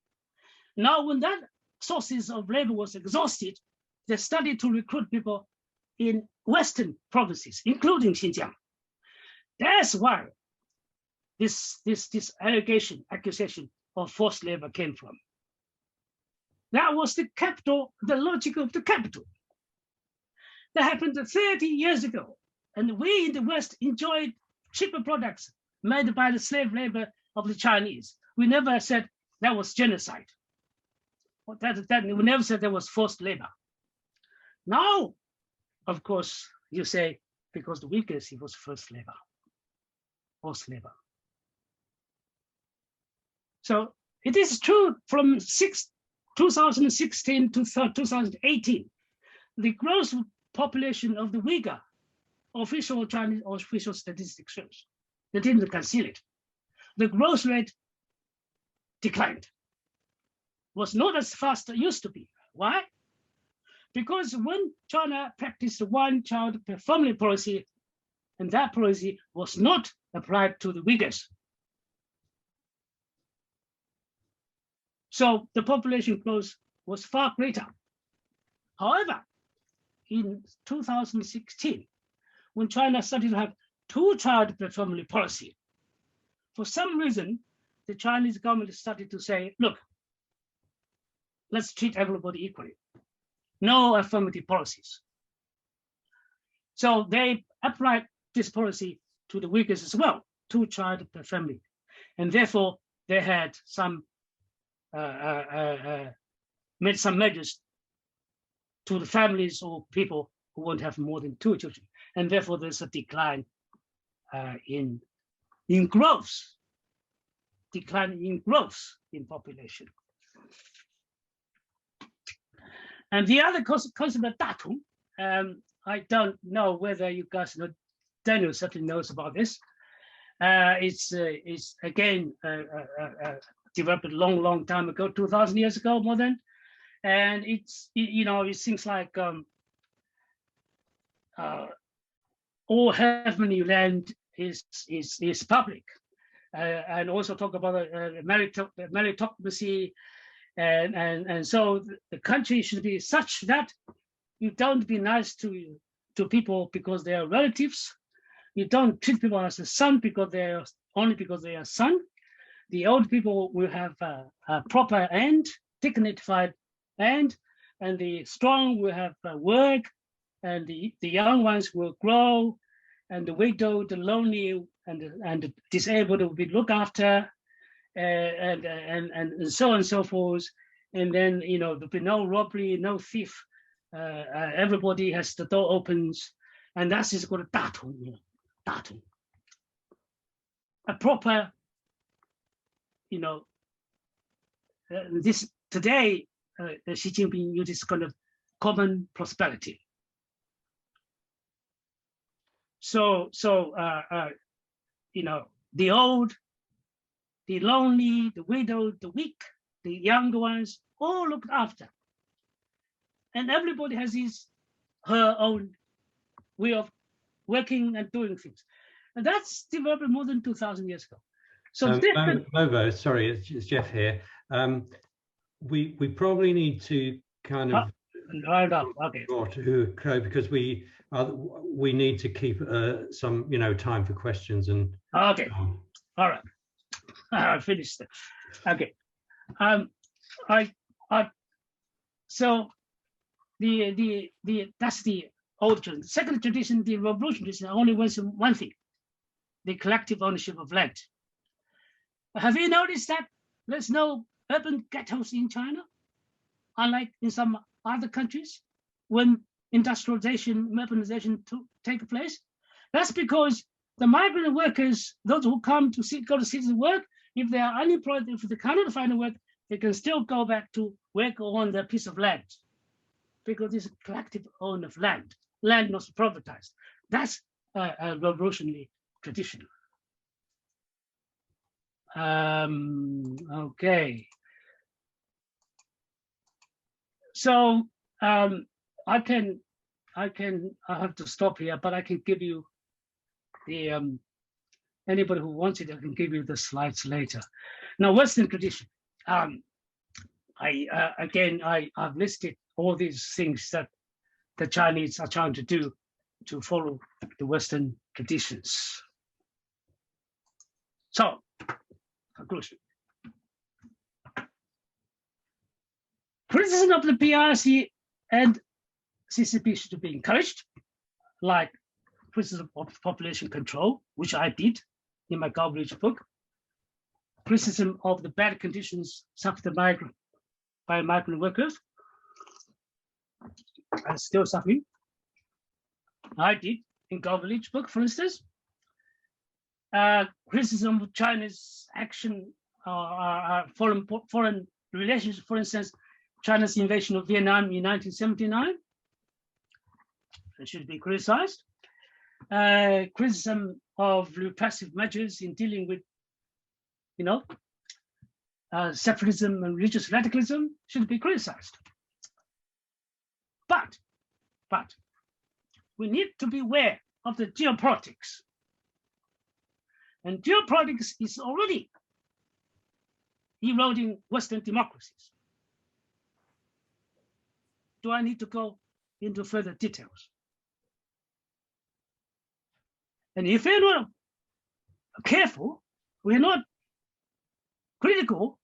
C: Now, when that sources of labor was exhausted, they started to recruit people in western provinces, including Xinjiang. That's why this accusation of forced labor came from. That was the logic of the capital. That happened 30 years ago. And we in the West enjoyed cheaper products made by the slave labor of the Chinese. We never said that was genocide. We never said that was forced labor. Now, of course, you say, because the Uyghurs, it was forced labor. So it is true from 2016 to 2018, the gross population of the Uyghur, official Chinese or official statistics shows, they didn't conceal it. The growth rate declined. Was not as fast as it used to be. Why? Because when China practiced one-child per family policy, and that policy was not applied to the Uyghurs. So the population growth was far greater. However, in 2016, when China started to have two-child per family policy, for some reason, the Chinese government started to say, look, let's treat everybody equally. No affirmative policies. So they applied this policy to the Uyghurs as well, two-child per family. And therefore, they had made some measures to the families or people who won't have more than two children. And therefore, there's a decline in growth, in population. And the other concept of datum, I don't know whether you guys know, Daniel certainly knows about this. It's again developed a long time ago, 2,000 years ago, more than. And it seems like all heavenly land is public. And also talk about meritocracy. And so the country should be such that you don't be nice to people because they are relatives. You don't treat people as a son because they are son. The old people will have a proper end, dignified end, and the strong will have work, and the young ones will grow, and the widow, the lonely, and the disabled will be looked after. And so on and so forth, and then there'll be no robbery, no thief. Everybody has the door opens, and that's just called datum. Datum. A proper, this today, Xi Jinping uses kind of common prosperity. So the old, the lonely, the widowed, the weak, the young ones, all looked after. And everybody has her own way of working and doing things. And that's developed more than 2,000 years ago. So
A: Mobo, sorry, it's Jeff here. We probably need to kind of
C: okay.
A: Because we need to keep some time for questions and
C: okay. All right. I finished it. Okay. So that's the old tradition. The second tradition, the revolution tradition, only wants one thing: the collective ownership of land. Have you noticed that there's no urban ghettos in China, unlike in some other countries when industrialization, urbanization take place? That's because the migrant workers, those who come to go to cities to work, if they are unemployed, if they cannot find a work, they can still go back to work on their piece of land, because it's a collective own of land not privatized. That's a revolutionary tradition. Okay. So I have to stop here, but I can give you the anybody who wants it, I can give you the slides later. Now, Western tradition. I've listed all these things that the Chinese are trying to do to follow the Western traditions. So, conclusion. Criticism of the PRC and CCP should be encouraged, like criticism of population control, which I did in my Garbage book. Criticism of the bad conditions suffered by migrant workers and still suffering. I did in Garbage book, for instance. Criticism of China's action, foreign relations, for instance, China's invasion of Vietnam in 1979. It should be criticized. Criticism of repressive measures in dealing with, separatism and religious radicalism should be criticized. But we need to be aware of the geopolitics. And geopolitics is already eroding Western democracies. Do I need to go into further details? And if we're not careful, we're not critical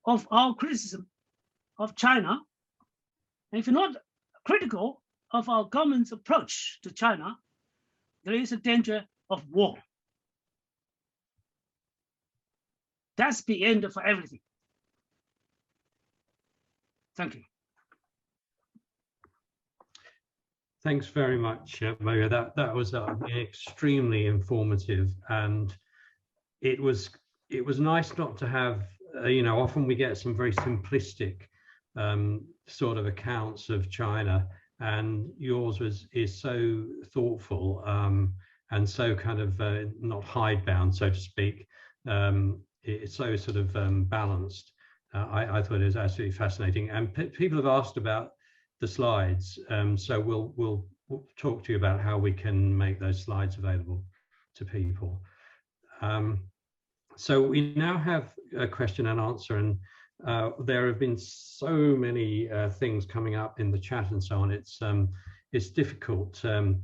C: of our criticism of China, and if you're not critical of our government's approach to China, there is a danger of war. That's the end for everything. Thank you.
A: Thanks very much, Mobo. That was extremely informative, and it was nice not to have, often we get some very simplistic sort of accounts of China, and yours is so thoughtful and so kind of not hidebound, so to speak. It's so sort of balanced. I thought it was absolutely fascinating, and people have asked about the slides, so we'll talk to you about how we can make those slides available to people. So we now have a question and answer, and there have been so many things coming up in the chat and so on. It's difficult to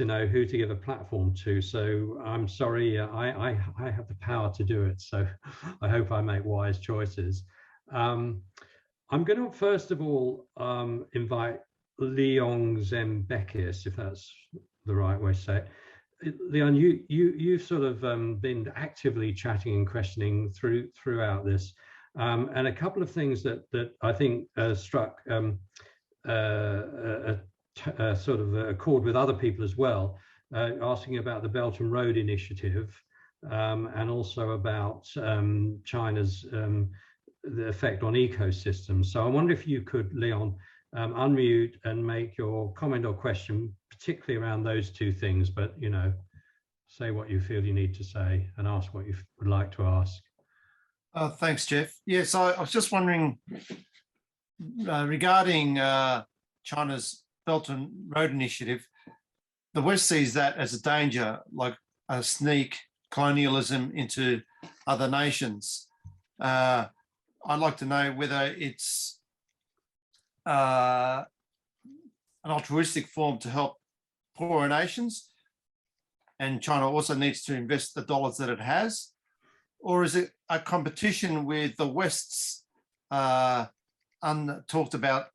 A: know who to give a platform to. So I'm sorry, I have the power to do it. So I hope I make wise choices. I'm going to first of all invite Leon Zembekis, if that's the right way to say it. Leon, you've sort of been actively chatting and questioning throughout this, and a couple of things that I think struck a sort of a chord with other people as well, asking about the Belt and Road Initiative, and also about China's the effect on ecosystems. So I wonder if you could, Leon, unmute and make your comment or question, particularly around those two things, but say what you feel you need to say and ask what you would like to ask.
E: Thanks, Jeff. Yes, I was just wondering regarding China's Belt and Road Initiative. The West sees that as a danger, like a sneak colonialism into other nations. I'd like to know whether it's an altruistic form to help poorer nations, and China also needs to invest the dollars that it has, or is it a competition with the West's untalked about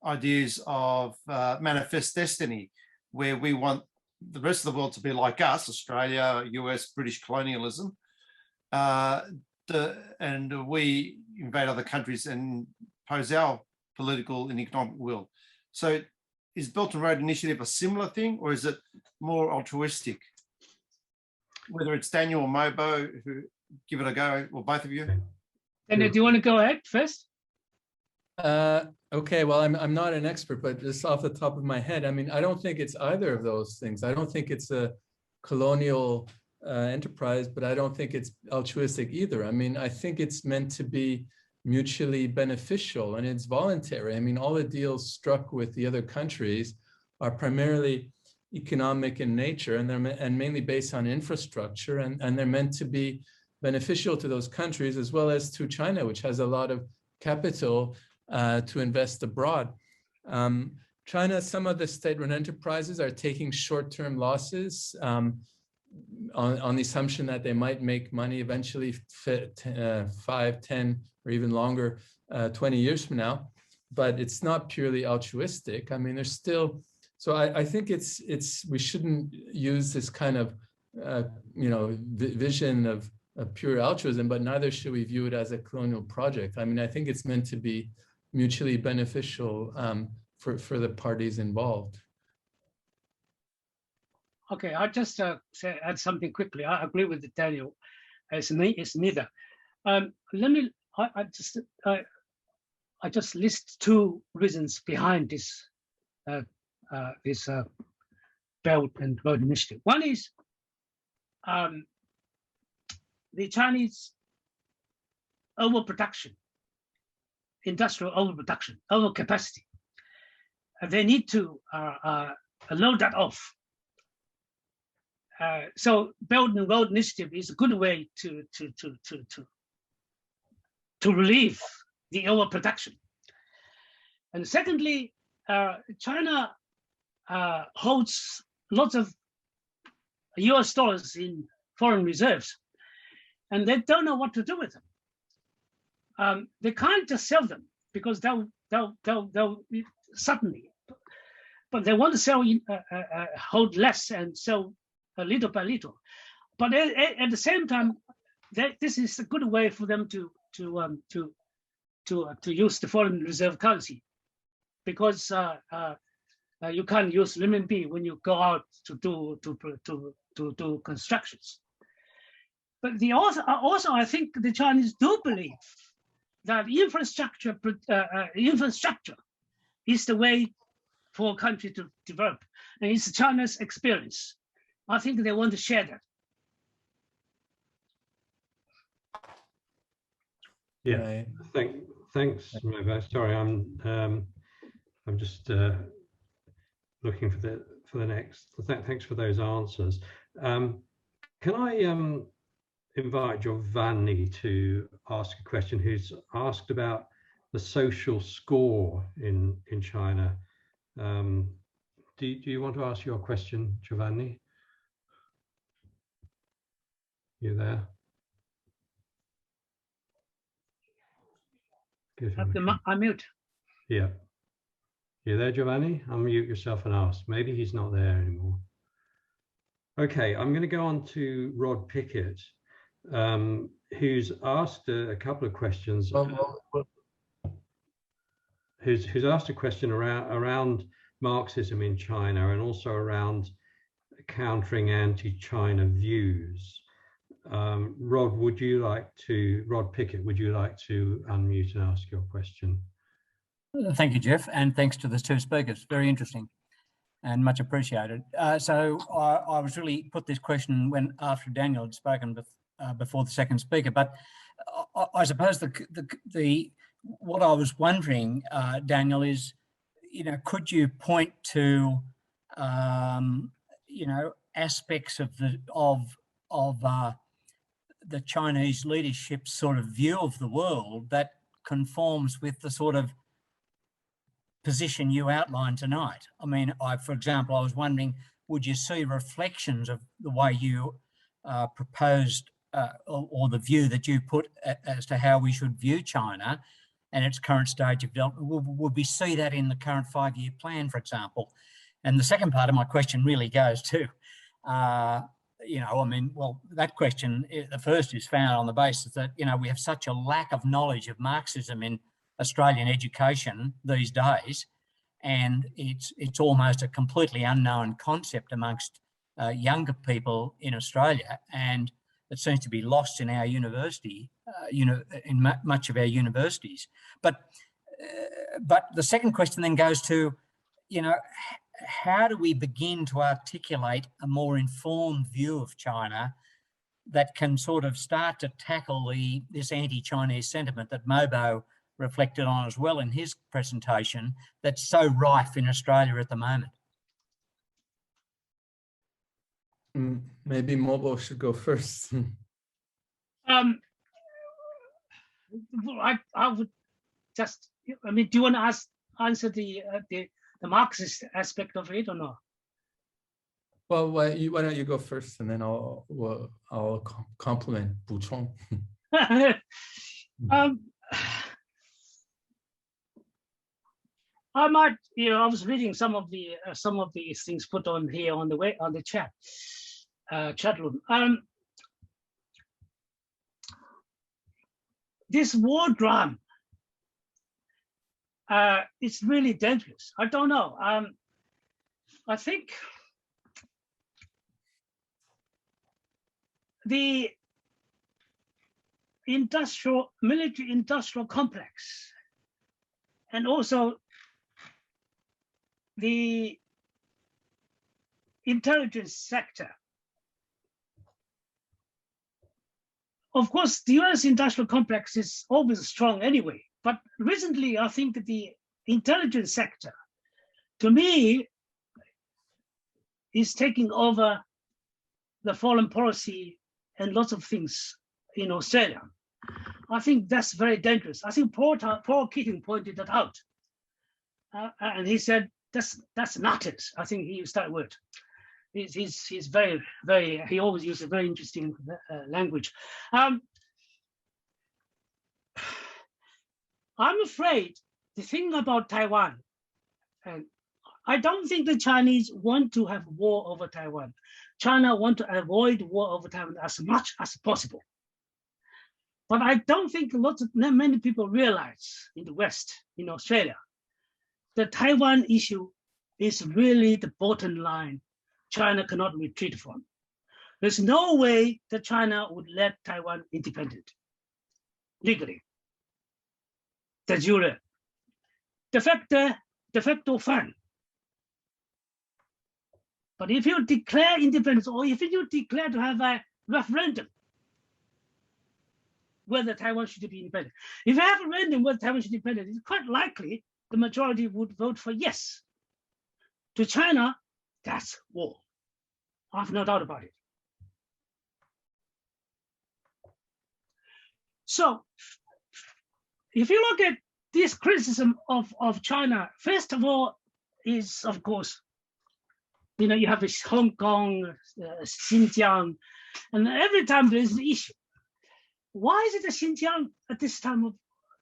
E: ideas of manifest destiny, where we want the rest of the world to be like us, Australia, US, British colonialism, and we invade other countries and impose our political and economic will. So is Belt and Road Initiative a similar thing, or is it more altruistic? whether it's Daniel or Mobo, who give it a go, or both of you.
C: Daniel, do you want to go ahead first?
B: Okay, well, I'm not an expert, but just off the top of my head, I mean, I don't think it's either of those things. I don't think it's a colonial enterprise, but I don't think it's altruistic either. I mean, I think it's meant to be mutually beneficial and it's voluntary. I mean, all the deals struck with the other countries are primarily economic in nature, and they're mainly based on infrastructure, and they're meant to be beneficial to those countries as well as to China, which has a lot of capital to invest abroad. China, some of the state-run enterprises are taking short-term losses on the assumption that they might make money eventually 5, 10, or even longer, 20 years from now. But it's not purely altruistic. I mean, there's still, so I think we shouldn't use this kind of, vision of pure altruism, but neither should we view it as a colonial project. I mean, I think it's meant to be mutually beneficial for the parties involved.
C: Okay, I'll just add something quickly. I agree with Daniel. It's neither. I just list two reasons behind this Belt and Road Initiative. One is the Chinese overproduction, industrial overproduction, overcapacity. They need to load that off. So Belt and Road Initiative is a good way to relieve the overproduction. And secondly, China holds lots of US dollars in foreign reserves, and they don't know what to do with them. They can't just sell them because they'll suddenly, but they want to sell, hold less and sell little by little. But at the same time, this is a good way for them to use the foreign reserve currency, because you can't use renminbi when you go out to do constructions. But also, I think the Chinese do believe that infrastructure is the way for a country to develop, and it's China's experience. I think they want to share that.
A: Yeah, thanks, Mobo. Sorry, I'm just looking for the next. Thanks for those answers. Can I invite Giovanni to ask a question? Who's asked about the social score in China? Do you want to ask your question, Giovanni? You there?
C: Unmute.
A: Yeah. You there, Giovanni? Unmute yourself and ask. Maybe he's not there anymore. Okay, I'm going to go on to Rod Pickett, who's asked a couple of questions. Who's asked a question around Marxism in China and also around countering anti-China views. Rod Pickett, would you like to unmute and ask your question?
F: Thank you, Jeff, and thanks to the two speakers. Very interesting and much appreciated. So I was really put this question after Daniel had spoken before the second speaker, but I suppose what I was wondering, Daniel, is, could you point to, aspects of the Chinese leadership's sort of view of the world that conforms with the sort of position you outlined tonight? I mean, for example, I was wondering, would you see reflections of the way you proposed or the view that you put as to how we should view China and its current stage of development? Would we see that in the current 5-year plan, for example? And the second part of my question really goes to, that question, the first is found on the basis that, we have such a lack of knowledge of Marxism in Australian education these days, and it's almost a completely unknown concept amongst younger people in Australia, and it seems to be lost in our university, in much of our universities. But the second question then goes to, how do we begin to articulate a more informed view of China that can sort of start to tackle this anti-Chinese sentiment that Mobo reflected on as well in his presentation, that's so rife in Australia at the moment?
B: Maybe Mobo should go first.
C: I would just, do you want to answer the Marxist aspect of it or not?
B: Well, why don't you go first, and then I'll compliment 补充.
C: I might, I was reading some of the things put on here on the chat room. This war drama, it's really dangerous. I don't know. I think the military industrial complex, and also the intelligence sector. Of course, the US industrial complex is always strong anyway, but recently I think the intelligence sector, to me, is taking over the foreign policy and lots of things in Australia. I think that's very dangerous. I think Paul Keating pointed that out. And he said, that's nutters. I think he used that word. He's very, very, he always uses a very interesting language. I'm afraid the thing about Taiwan, and I don't think the Chinese want to have war over Taiwan. China want to avoid war over Taiwan as much as possible. But I don't think many people realize in the West, in Australia, the Taiwan issue is really the bottom line China cannot retreat from. There's no way that China would let Taiwan independent, legally, de jure, de facto fine. But if you declare independence, or if you declare to have a referendum whether Taiwan should be independent, if you have a referendum whether Taiwan should be independent, it's quite likely the majority would vote for yes. To China, that's war. I have no doubt about it. So, if you look at this criticism of China, first of all, is of course, you have this Hong Kong, Xinjiang, and every time there is an issue. Why is it that Xinjiang at this time of,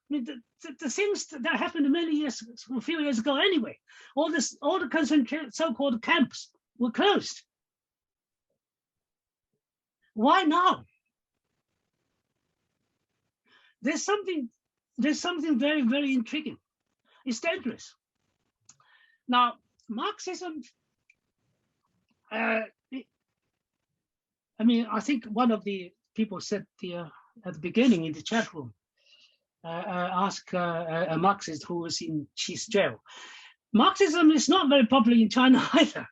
C: the things that happened a few years ago anyway, all the concentrated so-called camps were closed. Why now? There's something very, very intriguing. It's dangerous. Now, Marxism, I think one of the people said at the beginning in the chat room, ask a Marxist who was in Xi's jail. Marxism is not very popular in China either,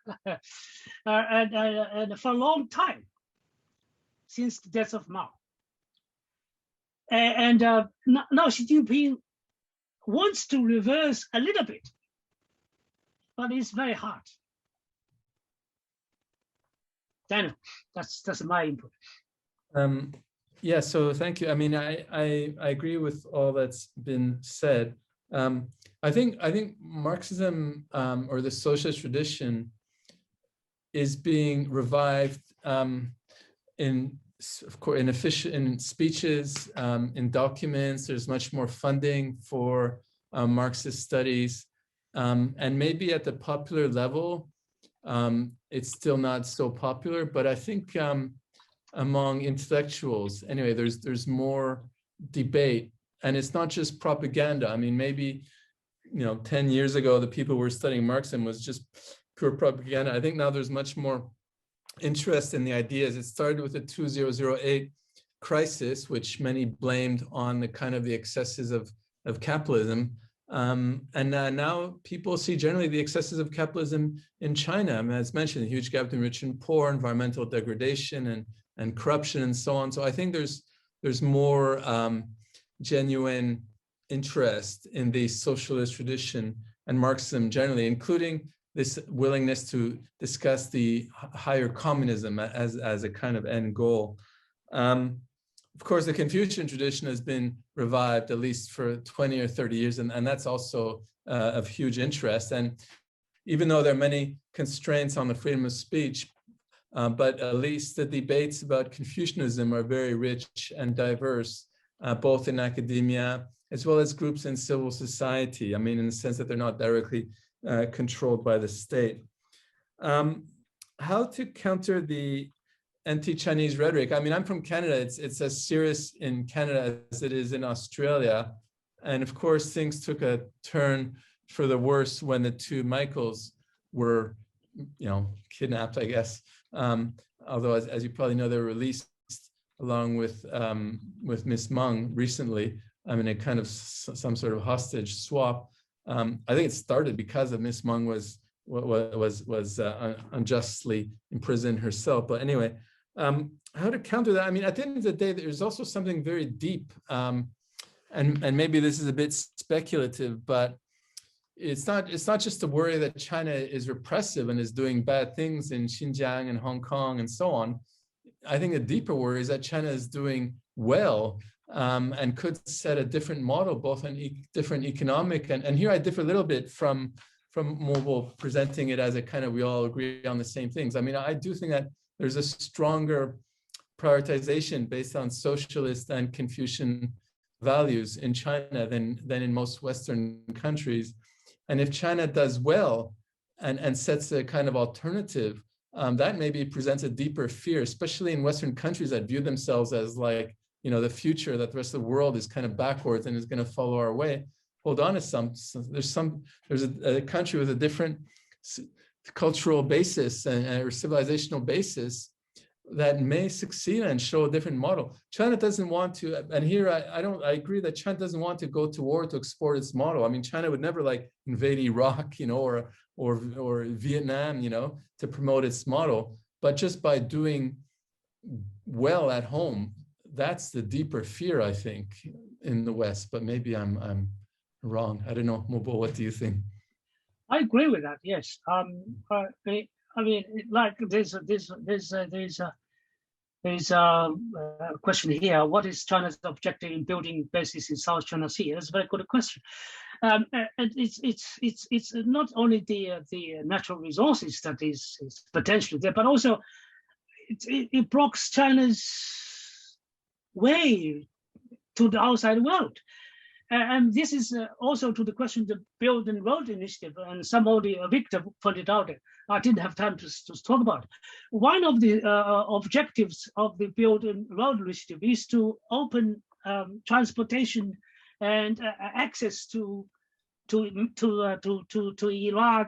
C: and for a long time, since the death of Mao. And now Xi Jinping wants to reverse a little bit, but it's very hard. Daniel, that's my input.
B: Yeah, so thank you. I mean, I agree with all that's been said. I think Marxism or the socialist tradition is being revived in speeches, in documents. There's much more funding for Marxist studies, and maybe at the popular level, it's still not so popular. But I think among intellectuals, anyway, there's more debate, and it's not just propaganda. I mean, maybe 10 years ago, the people who were studying Marxism was just pure propaganda. I think now there's much more interest in the ideas. It started with the 2008 crisis, which many blamed on the kind of the excesses of capitalism. And now people see generally the excesses of capitalism in China. I mean, as mentioned, a huge gap between rich and poor, environmental degradation and corruption and so on. So I think there's more genuine interest in the socialist tradition and Marxism generally, including this willingness to discuss the higher communism as a kind of end goal. Of course, the Confucian tradition has been revived at least for 20 or 30 years, and that's also of huge interest. And even though there are many constraints on the freedom of speech, but at least the debates about Confucianism are very rich and diverse, both in academia as well as groups in civil society. I mean, in the sense that they're not directly controlled by the state. How to counter the anti-Chinese rhetoric? I mean, I'm from Canada. It's as serious in Canada as it is in Australia. And of course, things took a turn for the worse when the two Michaels were, kidnapped, I guess. Although, as you probably know, they were released along with Miss Meng recently. I mean, a kind of some sort of hostage swap. I think it started because of Miss Meng was unjustly imprisoned herself. But anyway, how to counter that? I mean, at the end of the day, there's also something very deep, and maybe this is a bit speculative, but it's not just the worry that China is repressive and is doing bad things in Xinjiang and Hong Kong and so on. I think a deeper worry is that China is doing well and could set a different model, both on different economic, and here I differ a little bit from Mobo presenting it as a kind of, we all agree on the same things. I mean, I do think that there's a stronger prioritization based on socialist and Confucian values in China than in most Western countries. And if China does well and sets a kind of alternative, that maybe presents a deeper fear, especially in Western countries that view themselves as like, the future, that the rest of the world is kind of backwards and is going to follow our way. Hold on to there's a country with a different cultural basis or civilizational basis that may succeed and show a different model. China doesn't want to, and here I agree that China doesn't want to go to war to export its model. I mean, China would never like invade Iraq, or Vietnam, to promote its model. But just by doing well at home, that's the deeper fear, I think, in the West. But maybe I'm wrong. I don't know, Mobo, what do you think?
C: I agree with that. Yes. I mean, like there's a question here. What is China's objective in building bases in South China Sea? That's a very good question. And it's not only the natural resources that is potentially there, but also it blocks China's way to the outside world. And this is also to the question, the Belt and Road Initiative, and somebody, Victor, pointed out it. I didn't have time to talk about it. One of the objectives of the Belt and Road Initiative is to open transportation and access to Iraq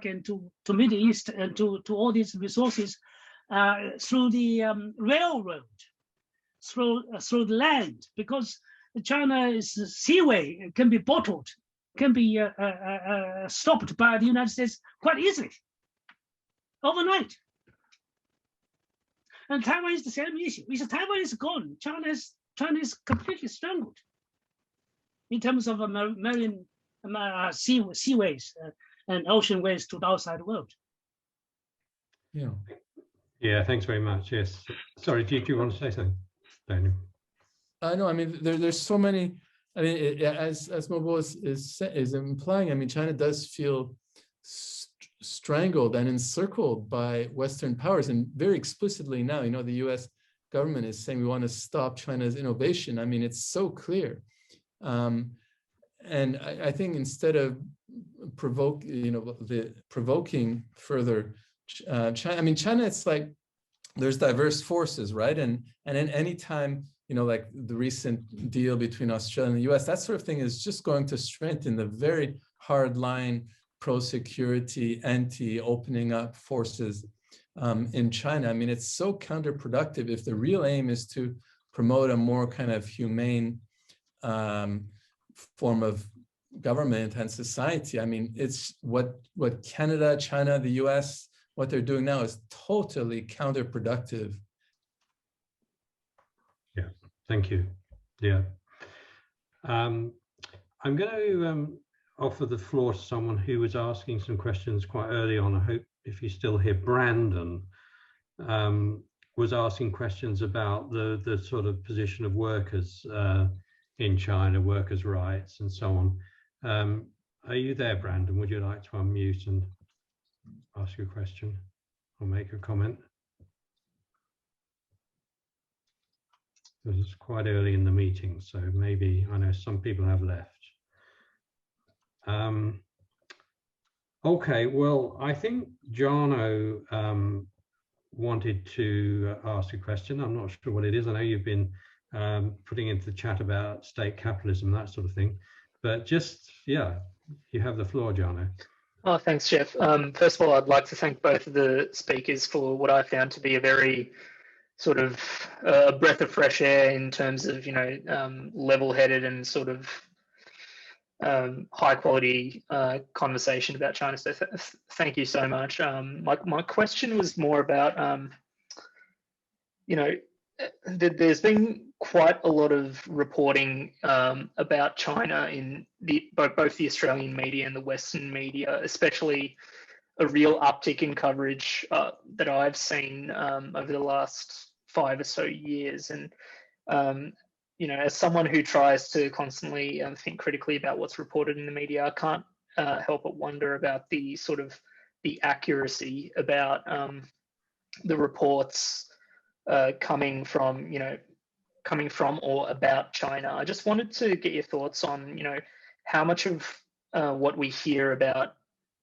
C: and to Middle East and to all these resources through the railroad, through the land, because China's seaway can be bottled, can be stopped by the United States quite easily, overnight. And Taiwan is the same issue. If Taiwan is gone, China is completely strangled in terms of marine seaways and ocean ways to the outside world.
B: Yeah.
A: Yeah, thanks very much. Yes. Sorry, do you want to say something, Daniel?
B: No, I mean, there's so many. I mean, as Mobo is implying, I mean, China does feel strangled and encircled by Western powers, and very explicitly now, the U.S. government is saying we want to stop China's innovation. I mean, it's so clear, and I think instead of provoking further China, I mean, China, it's like there's diverse forces, right? And in any time, like the recent deal between Australia and the US, that sort of thing is just going to strengthen the very hard line pro-security, anti-opening up forces in China. I mean, it's so counterproductive if the real aim is to promote a more kind of humane form of government and society. I mean, it's what Canada, China, the US, what they're doing now is totally counterproductive.
A: Yeah, thank you. Yeah. I'm going to offer the floor to someone who was asking some questions quite early on. I hope if you're still here, Brandon was asking questions about the sort of position of workers in China, workers' rights and so on. Are you there, Brandon? Would you like to unmute and ask your question or make a comment? It's quite early in the meeting, so maybe I know some people have left. Okay, well, I think Jarno wanted to ask a question. I'm not sure what it is. I know you've been putting into the chat about state capitalism, that sort of thing. But just, yeah, you have the floor, Jarno.
D: Oh, thanks, Jeff. First of all, I'd like to thank both of the speakers for what I found to be a very sort of breath of fresh air in terms of, level-headed and sort of high quality conversation about China. So thank you so much. My question was more about, there's been quite a lot of reporting about China in both the Australian media and the Western media, especially a real uptick in coverage that I've seen over the last 5 or so years. And as someone who tries to constantly think critically about what's reported in the media, I can't help but wonder about the sort of the accuracy about the reports coming from or about China. I just wanted to get your thoughts on, how much of what we hear about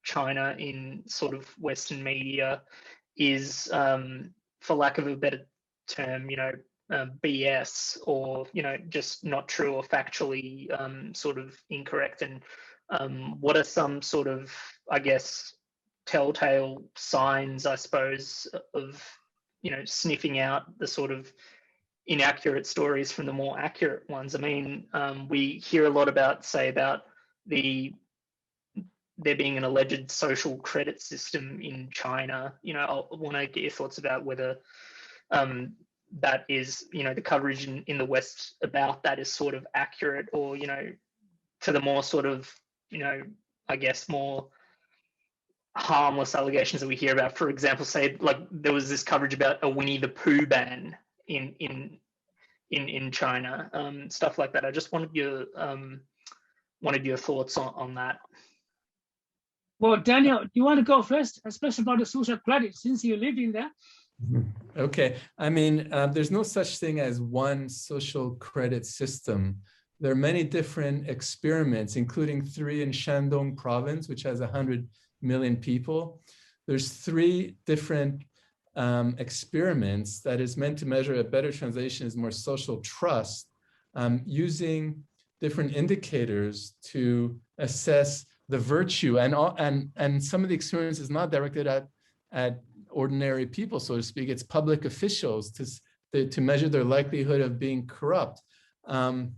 D: China in sort of Western media is, for lack of a better term, BS, or just not true or factually sort of incorrect, and what are some sort of, I guess, telltale signs, I suppose, of sniffing out the sort of inaccurate stories from the more accurate ones. I mean, we hear a lot about there being an alleged social credit system in China. I want to get your thoughts about whether that is, the coverage in the West about that is sort of accurate, or, to the more sort of, I guess more harmless allegations that we hear about. For example, say like there was this coverage about a Winnie the Pooh ban in China, stuff like that. I just wanted your thoughts on that.
C: Well, Daniel, do you want to go first, especially about the social credit, since you're living there?
B: Okay. I mean, there's no such thing as one social credit system. There are many different experiments, including 3 in Shandong province, which has 100 million people. There's 3 different experiments that is meant to measure, a better translation is more social trust, using different indicators to assess the virtue, and some of the experience is not directed at ordinary people, so to speak. It's public officials to measure their likelihood of being corrupt. And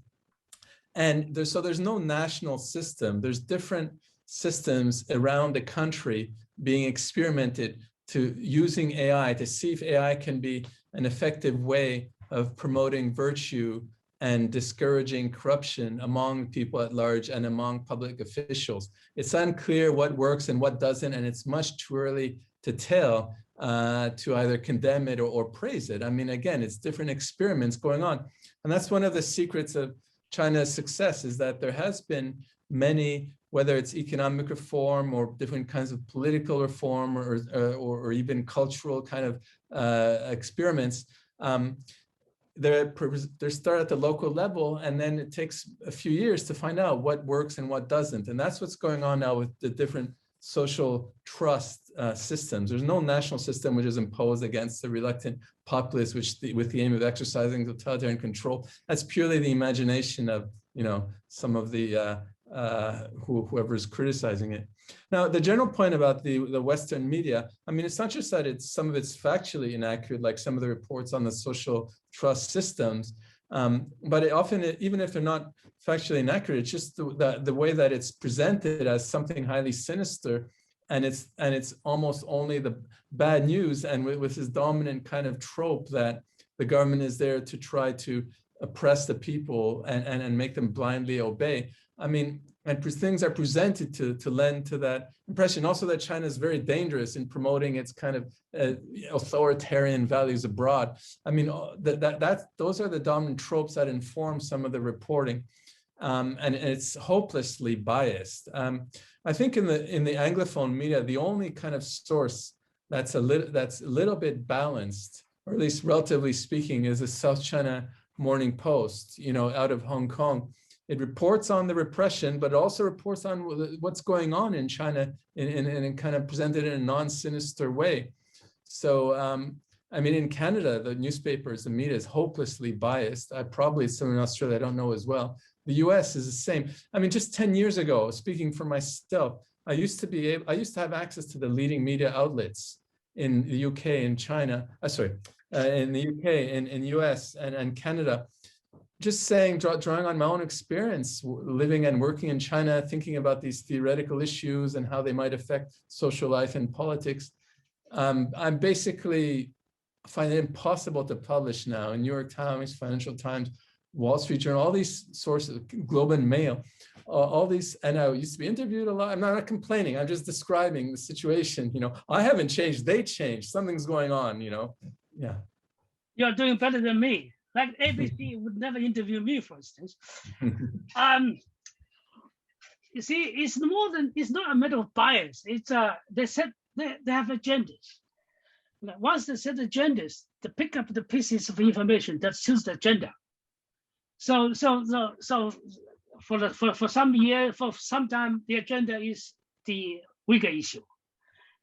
B: there's no national system. There's different systems around the country being experimented to using AI to see if AI can be an effective way of promoting virtue and discouraging corruption among people at large and among public officials. It's unclear what works and what doesn't, and it's much too early to tell to either condemn it or praise it. I mean, again, it's different experiments going on. And that's one of the secrets of China's success, is that there has been many, whether it's economic reform or different kinds of political reform or even cultural kind of experiments. They start at the local level, and then it takes a few years to find out what works and what doesn't. And that's what's going on now with the different social trust systems. There's no national system which is imposed against the reluctant populace, with the aim of exercising totalitarian control. That's purely the imagination of some of the whoever is criticizing it. Now, the general point about the Western media, I mean, it's not just that some of it's factually inaccurate, like some of the reports on the social trust systems, but it often, even if they're not factually inaccurate, it's just the way that it's presented as something highly sinister, and it's almost only the bad news, and with this dominant kind of trope that the government is there to try to oppress the people and make them blindly obey. I mean, and things are presented to lend to that impression. Also that China is very dangerous in promoting its kind of authoritarian values abroad. I mean, those are the dominant tropes that inform some of the reporting. And it's hopelessly biased. I think in the Anglophone media, the only kind of source that's a little bit balanced, or at least relatively speaking, is the South China Morning Post, out of Hong Kong. It reports on the repression, but it also reports on what's going on in China and kind of presented in a non-sinister way. So, I mean, in Canada, the newspapers, the media is hopelessly biased. Probably some in Australia, I don't know as well. The US is the same. I mean, just 10 years ago, speaking for myself, I used to have access to the leading media outlets in the UK and China, in the UK, in US and Canada. Just saying, drawing on my own experience, living and working in China, thinking about these theoretical issues and how they might affect social life and politics. I'm basically find it impossible to publish now in New York Times, Financial Times, Wall Street Journal, all these sources, Globe and Mail, all these, and I used to be interviewed a lot. I'm not complaining, I'm just describing the situation. I haven't changed, they changed, something's going on, yeah.
C: You're doing better than me. Like ABC would never interview me, for instance. You see, it's not a matter of bias. It's they have agendas. Once they set agendas, to pick up the pieces of information that suits the agenda. So for some time the agenda is the Uyghur issue,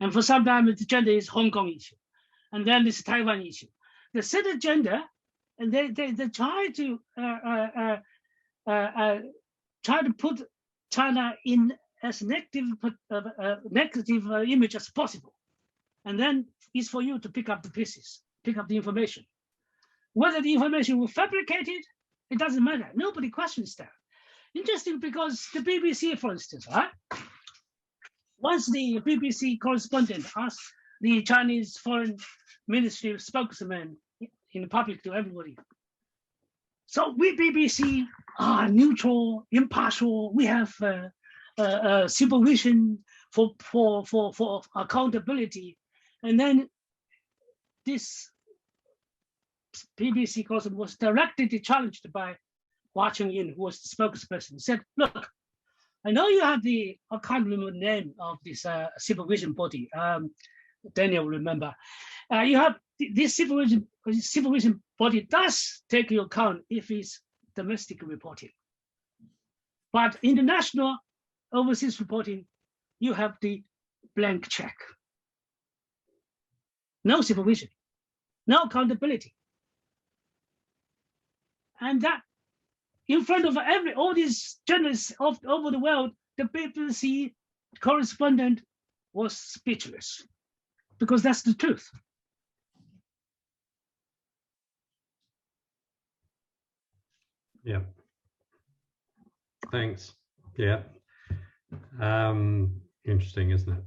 C: and for some time the agenda is Hong Kong issue, and then it's Taiwan issue. They set agenda, and they try to put China in as negative image as possible, and then it's for you to pick up the pieces, pick up the information. Whether the information was fabricated, it doesn't matter. Nobody questions that. Interesting, because the BBC, for instance, right? Once the BBC correspondent asked the Chinese Foreign Ministry spokesman in public to everybody, so we BBC are neutral, impartial. We have supervision for accountability. And then this BBC correspondent was directly challenged by Hua Chengyin, who was the spokesperson. He said, look, I know you have I can't remember the name of this supervision body. Daniel will remember. You have this supervision body does take into account if it's domestic reporting. But international overseas reporting, you have the blank check. No supervision, no accountability. And that in front of all these journalists over the world, the BBC correspondent was speechless, because that's the truth.
A: Yeah. Thanks. Yeah. Interesting, isn't it?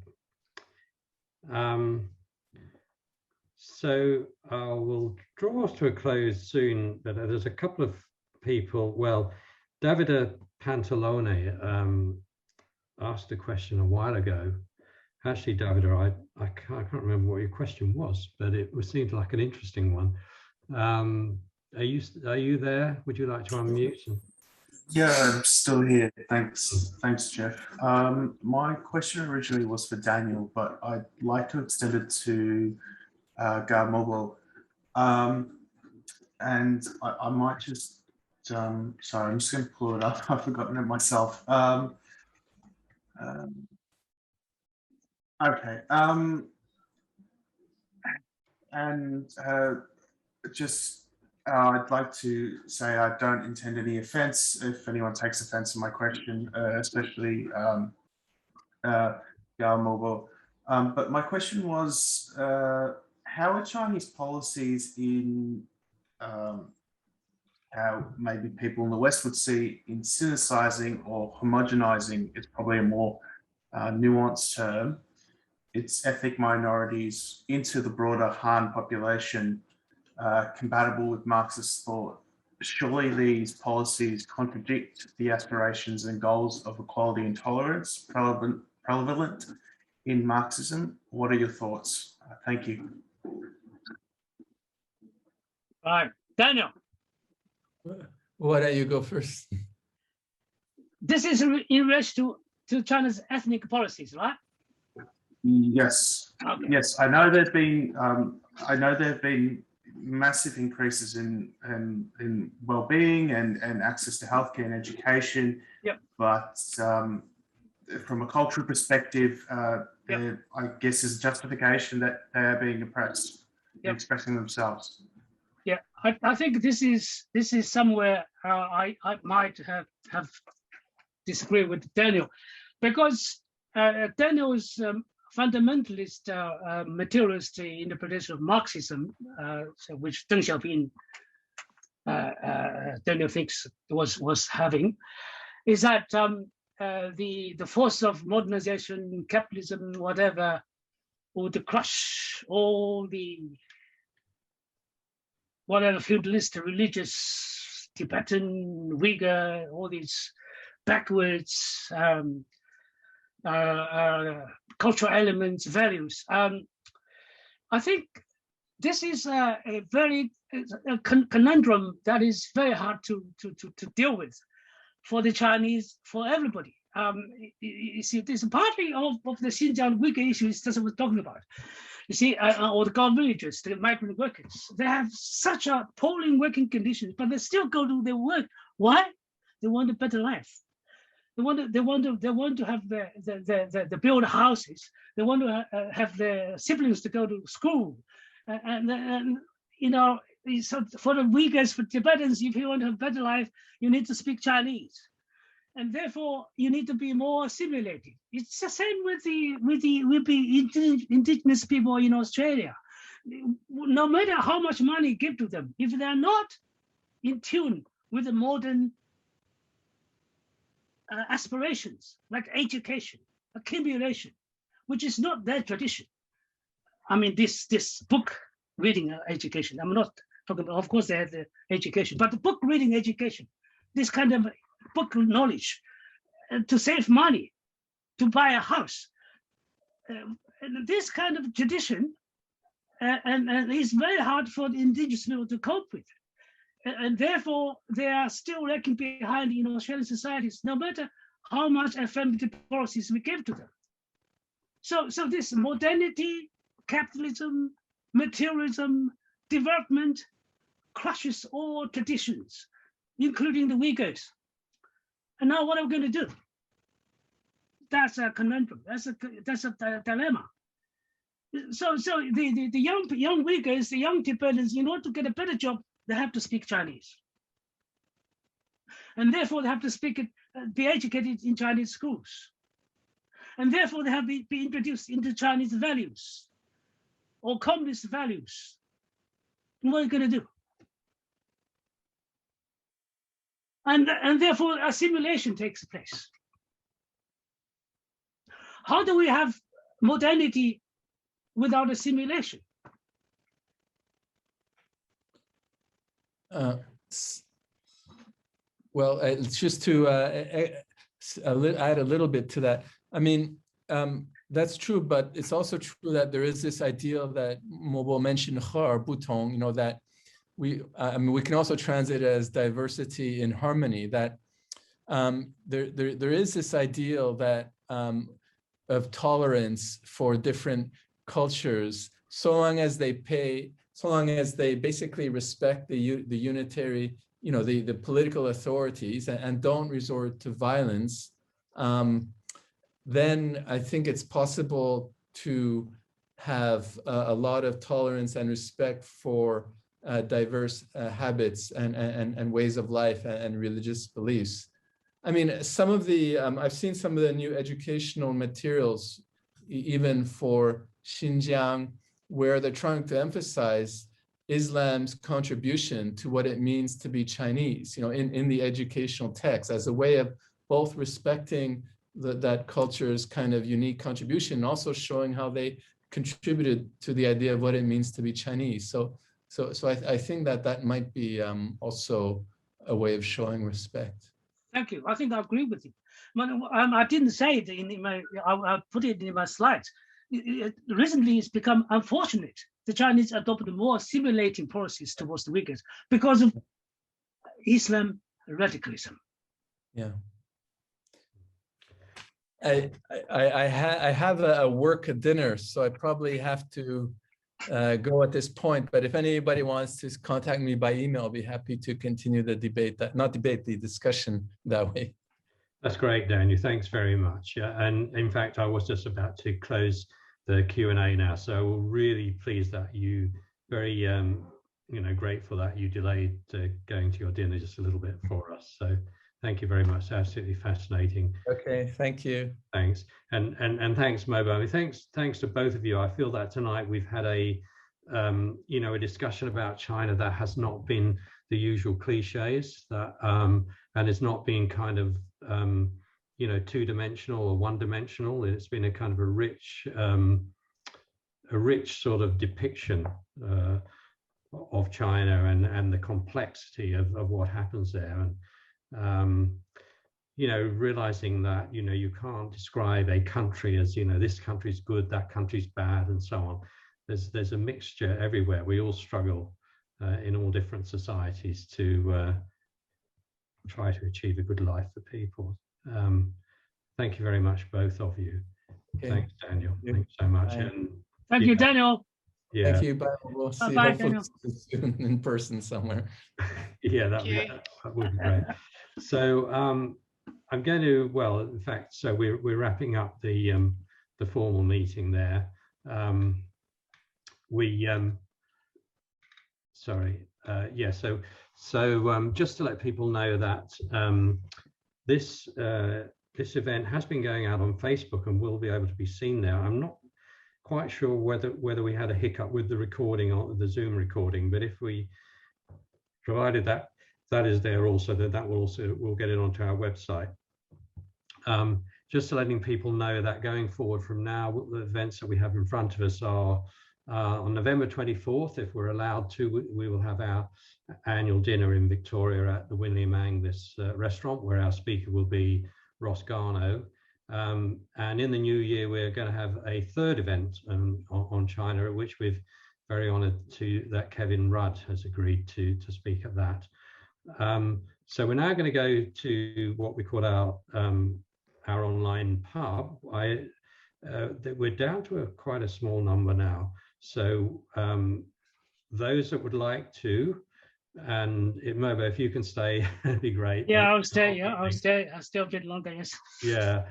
A: So we'll draw us to a close soon, but there's a couple of people. Well, Davide Pantalone asked a question a while ago. Actually, Davide, I can't remember what your question was, but it seemed like an interesting one. Are you there? Would you like to unmute?
G: Yeah, I'm still here. Thanks, Jeff. My question originally was for Daniel, but I'd like to extend it to Mobo. And I might just, sorry, I'm just going to pull it up. I've forgotten it myself. Okay. I'd like to say I don't intend any offense if anyone takes offense in my question, especially Mobo. But my question was, how are Chinese policies in how maybe people in the West would see in synicizing or homogenizing, it's probably a more nuanced term, its ethnic minorities into the broader Han population, compatible with Marxist thought? Surely these policies contradict the aspirations and goals of equality and tolerance prevalent in Marxism. What are your thoughts? Thank you.
C: All right, Daniel.
B: Why don't you go first?
C: This is in relation to China's ethnic policies, right?
G: Yes.
C: Okay.
G: Yes, I know there've been massive increases in well-being and access to healthcare and education.
C: Yep.
G: But from a cultural perspective,
C: Yep.
G: I guess is a justification that they are being oppressed and
C: Yep.
G: expressing themselves.
C: Yeah, I think this is somewhere I might have disagreed with Daniel, because Daniel's fundamentalist materialist interpretation of Marxism, so which Deng Xiaoping Daniel thinks was having, is that the force of modernization, capitalism, whatever, would crush all the whatever feudalist, religious, Tibetan, Uyghur, all these backwards cultural elements, values. I think this is a very conundrum that is very hard to deal with for the Chinese, for everybody. You see, this is partly of the Xinjiang Uyghur issues that I was talking about. You see, or the Gao villagers, the migrant workers, they have such appalling working conditions, but they still go to their work. Why? They want a better life. They want to have the build houses. They want to have their siblings to go to school, and you know, so for the Uyghurs, for Tibetans, if you want to have a better life, you need to speak Chinese. And therefore, you need to be more assimilated. It's the same with the indigenous people in Australia. No matter how much money you give to them, if they're not in tune with the modern aspirations, like education, accumulation, which is not their tradition. I mean, this book reading education. I'm not talking about, of course, they have the education, but the book reading education, this kind of book knowledge, to save money, to buy a house, and this kind of tradition, and it's very hard for the indigenous people to cope with, and therefore they are still lagging behind in Australian societies, no matter how much affirmative policies we give to them. So this modernity, capitalism, materialism, development crushes all traditions, including the Uyghurs. And now what are we going to do? That's a conundrum. That's a dilemma. So the young Uyghurs, the young Tibetans, in order to get a better job, they have to speak Chinese. And therefore they have to be educated in Chinese schools. And therefore they have to be introduced into Chinese values or communist values. And what are you going to do? And therefore assimilation takes place. How do we have modernity without assimilation?
B: Well, just to add a little bit to that. I mean, that's true, but it's also true that there is this ideal that Mobo mentioned, 和而不同, you know, that I mean, we can also translate it as diversity in harmony, that there is this ideal that of tolerance for different cultures, so long as they basically respect the unitary, you know, the political authorities and don't resort to violence, then I think it's possible to have a lot of tolerance and respect for diverse habits and ways of life and religious beliefs. I mean, some of the, I've seen some of the new educational materials, even for Xinjiang, where they're trying to emphasize Islam's contribution to what it means to be Chinese, in the educational text, as a way of both respecting that culture's kind of unique contribution, and also showing how they contributed to the idea of what it means to be Chinese. So I think that might be also a way of showing respect.
C: Thank you. I think I agree with you. I didn't say it in my, I put it in my slides. Recently, it's become unfortunate. The Chinese adopted more assimilating policies towards the Uyghurs because of Islam radicalism.
B: Yeah. I have a work dinner, so I probably have to go at this point, but if anybody wants to contact me by email, I'll be happy to continue the debate, the discussion that way.
A: That's great, Daniel. Thanks very much. Yeah, and in fact, I was just about to close the Q&A now, so we're really pleased that you, very grateful that you delayed going to your dinner just a little bit for us. So thank you very much. Absolutely fascinating.
B: Okay, thank you.
A: Thanks, and thanks, Mobo. I mean, thanks to both of you. I feel that tonight we've had a a discussion about China that has not been the usual cliches, that and it's not been kind of two-dimensional or one-dimensional. It's been a kind of a rich sort of depiction of China and the complexity of what happens there, and realizing that you can't describe a country as this country's good, that country's bad, and so on. There's a mixture everywhere. We all struggle in all different societies to try to achieve a good life for people. Thank you very much, both of you. Okay. Thanks, Daniel. Thanks so much. And,
C: thank you, Daniel.
A: Yeah.
B: Thank you. Bye. We'll see you hopefully soon in person somewhere.
A: Yeah, that would be great. So I'm going to, well, in fact, so we're wrapping up the formal meeting there. So just to let people know that this event has been going out on Facebook and will be able to be seen there. I'm not quite sure whether we had a hiccup with the recording or the Zoom recording, but if we provided that is there also, that we'll get it onto our website. Just to letting people know that going forward from now, the events that we have in front of us are on November 24th, if we're allowed to, we will have our annual dinner in Victoria at the Winley Mang, this restaurant, where our speaker will be Ross Garno. And in the new year, we're going to have a third event on China, at which we're very honoured that Kevin Rudd has agreed to speak at that. So we're now going to go to what we call our online pub. We're down to quite a small number now. So those that would like to, and Mobo, if you can stay, that'd be great.
C: Yeah, I'll stay. Yeah, I'll stay. I'll stay a bit longer. Yes. Yeah.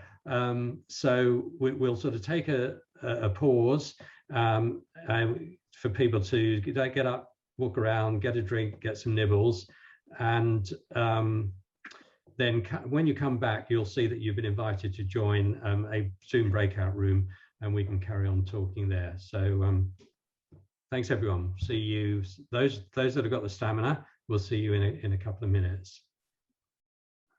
A: So we'll sort of take a pause and for people to get up, walk around, get a drink, get some nibbles, and then when you come back, you'll see that you've been invited to join a Zoom breakout room, and we can carry on talking there. So thanks everyone. See you. Those that have got the stamina, we'll see you in a couple of minutes.